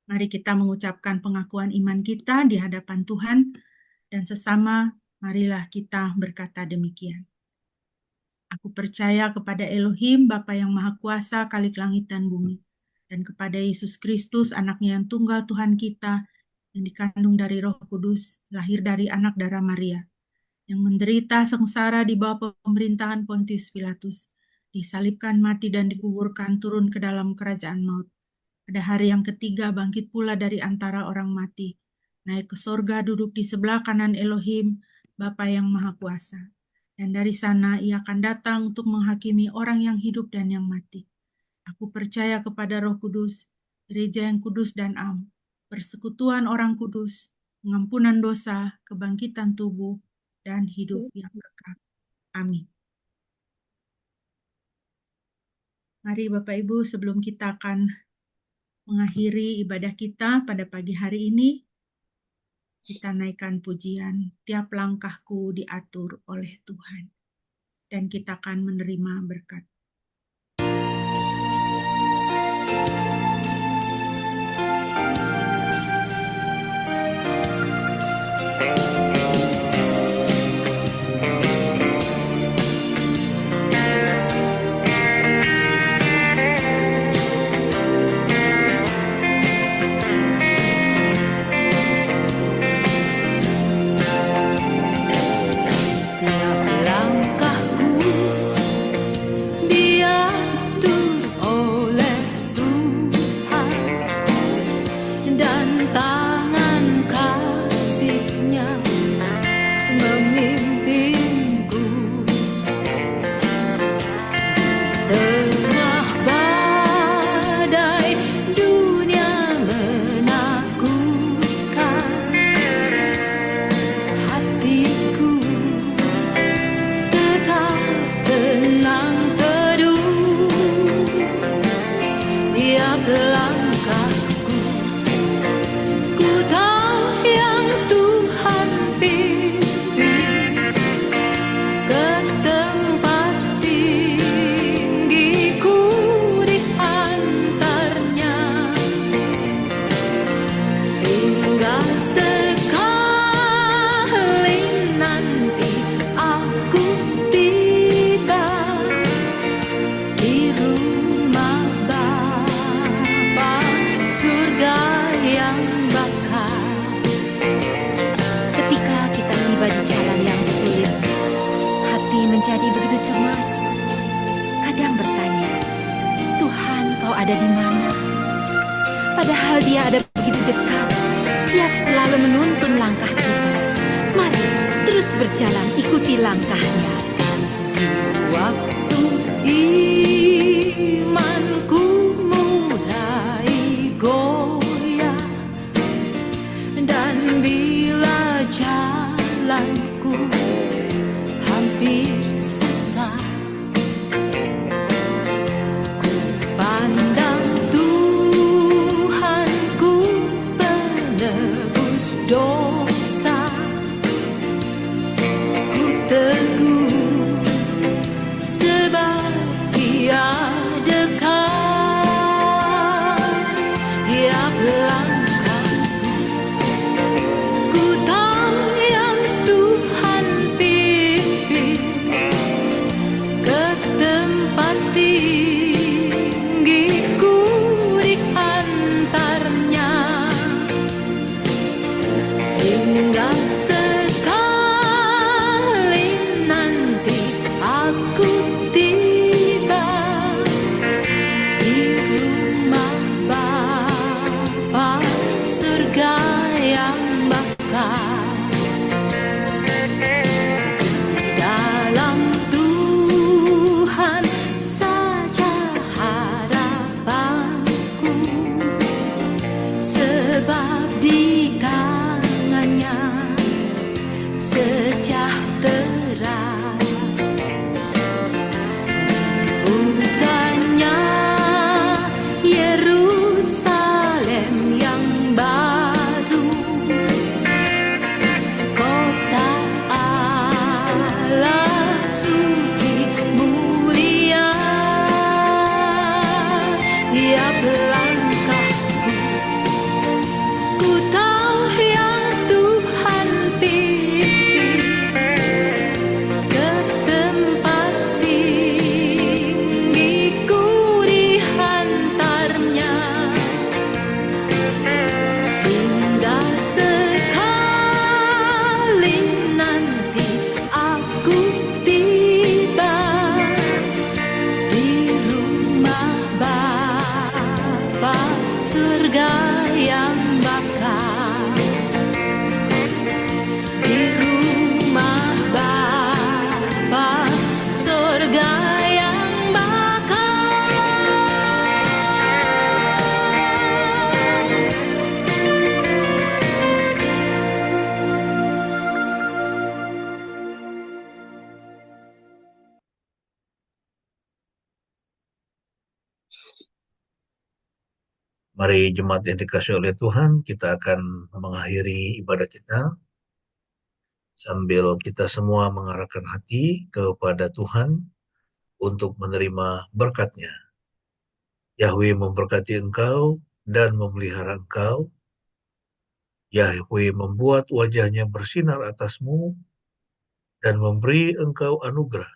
Mari kita mengucapkan pengakuan iman kita di hadapan Tuhan, dan sesama marilah kita berkata demikian. Aku percaya kepada Elohim, Bapa yang Maha Kuasa, Khalik langit dan bumi, dan kepada Yesus Kristus, anaknya yang tunggal Tuhan kita, yang dikandung dari Roh Kudus, lahir dari anak darah Maria, yang menderita sengsara di bawah pemerintahan Pontius Pilatus, disalibkan, mati, dan dikuburkan, turun ke dalam kerajaan maut. Pada hari yang ketiga bangkit pula dari antara orang mati, naik ke sorga, duduk di sebelah kanan Elohim, Bapa yang Maha Kuasa. Dan dari sana Ia akan datang untuk menghakimi orang yang hidup dan yang mati. Aku percaya kepada Roh Kudus, gereja yang kudus dan am, persekutuan orang kudus, pengampunan dosa, kebangkitan tubuh, dan hidup yang kekal. Amin. Mari Bapak Ibu, sebelum kita akan mengakhiri ibadah kita pada pagi hari ini, kita naikkan pujian, tiap langkahku diatur oleh Tuhan. Dan kita akan menerima berkat. Tiap langkahku berjalan, ikuti langkahnya. Di waktu imanku mulai goyah, dan bila jalanku hampir sesat, ku pandang Tuhanku penebus dosa. Ku teguh sebab Dia dekat. Tiap langkahku ku tahu yang Tuhan pimpin ke tempat tinggiku diantarnya, hingga sekali nanti aku tiba di rumah Bapa surga yang bakal. Di dalam Tuhan saja harapanku, sebab di tangannya sejahtera. Bukannya Yerusalem yang baru, kota Allah suci mulia. Tiap langkahku ku tahu yang Tuhan pimpin ke tempat tinggiku dihantarnya, hingga sekali nanti aku tiba di rumah Bapa surga yang bakal. Di rumah Bapa surga yang bakal. Mari jemaat yang dikasihi oleh Tuhan, kita akan mengakhiri ibadah kita sambil kita semua mengarahkan hati kepada Tuhan untuk menerima berkat-Nya. Yahweh memberkati engkau dan memelihara engkau. Yahweh membuat wajah-Nya bersinar atasmu dan memberi engkau anugerah.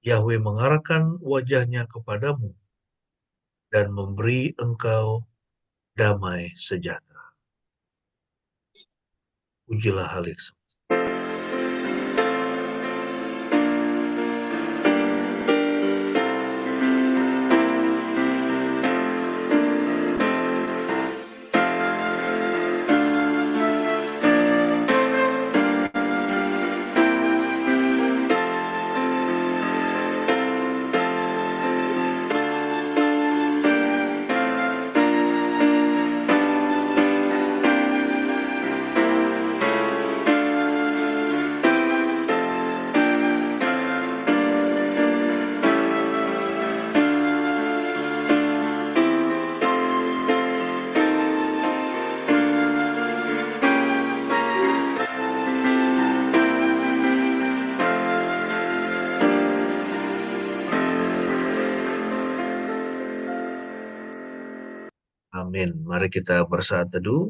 Yahweh mengarahkan wajah-Nya kepadamu dan memberi engkau damai sejahtera. Pujilah Halik. Amin. Mari kita bersaat teduh.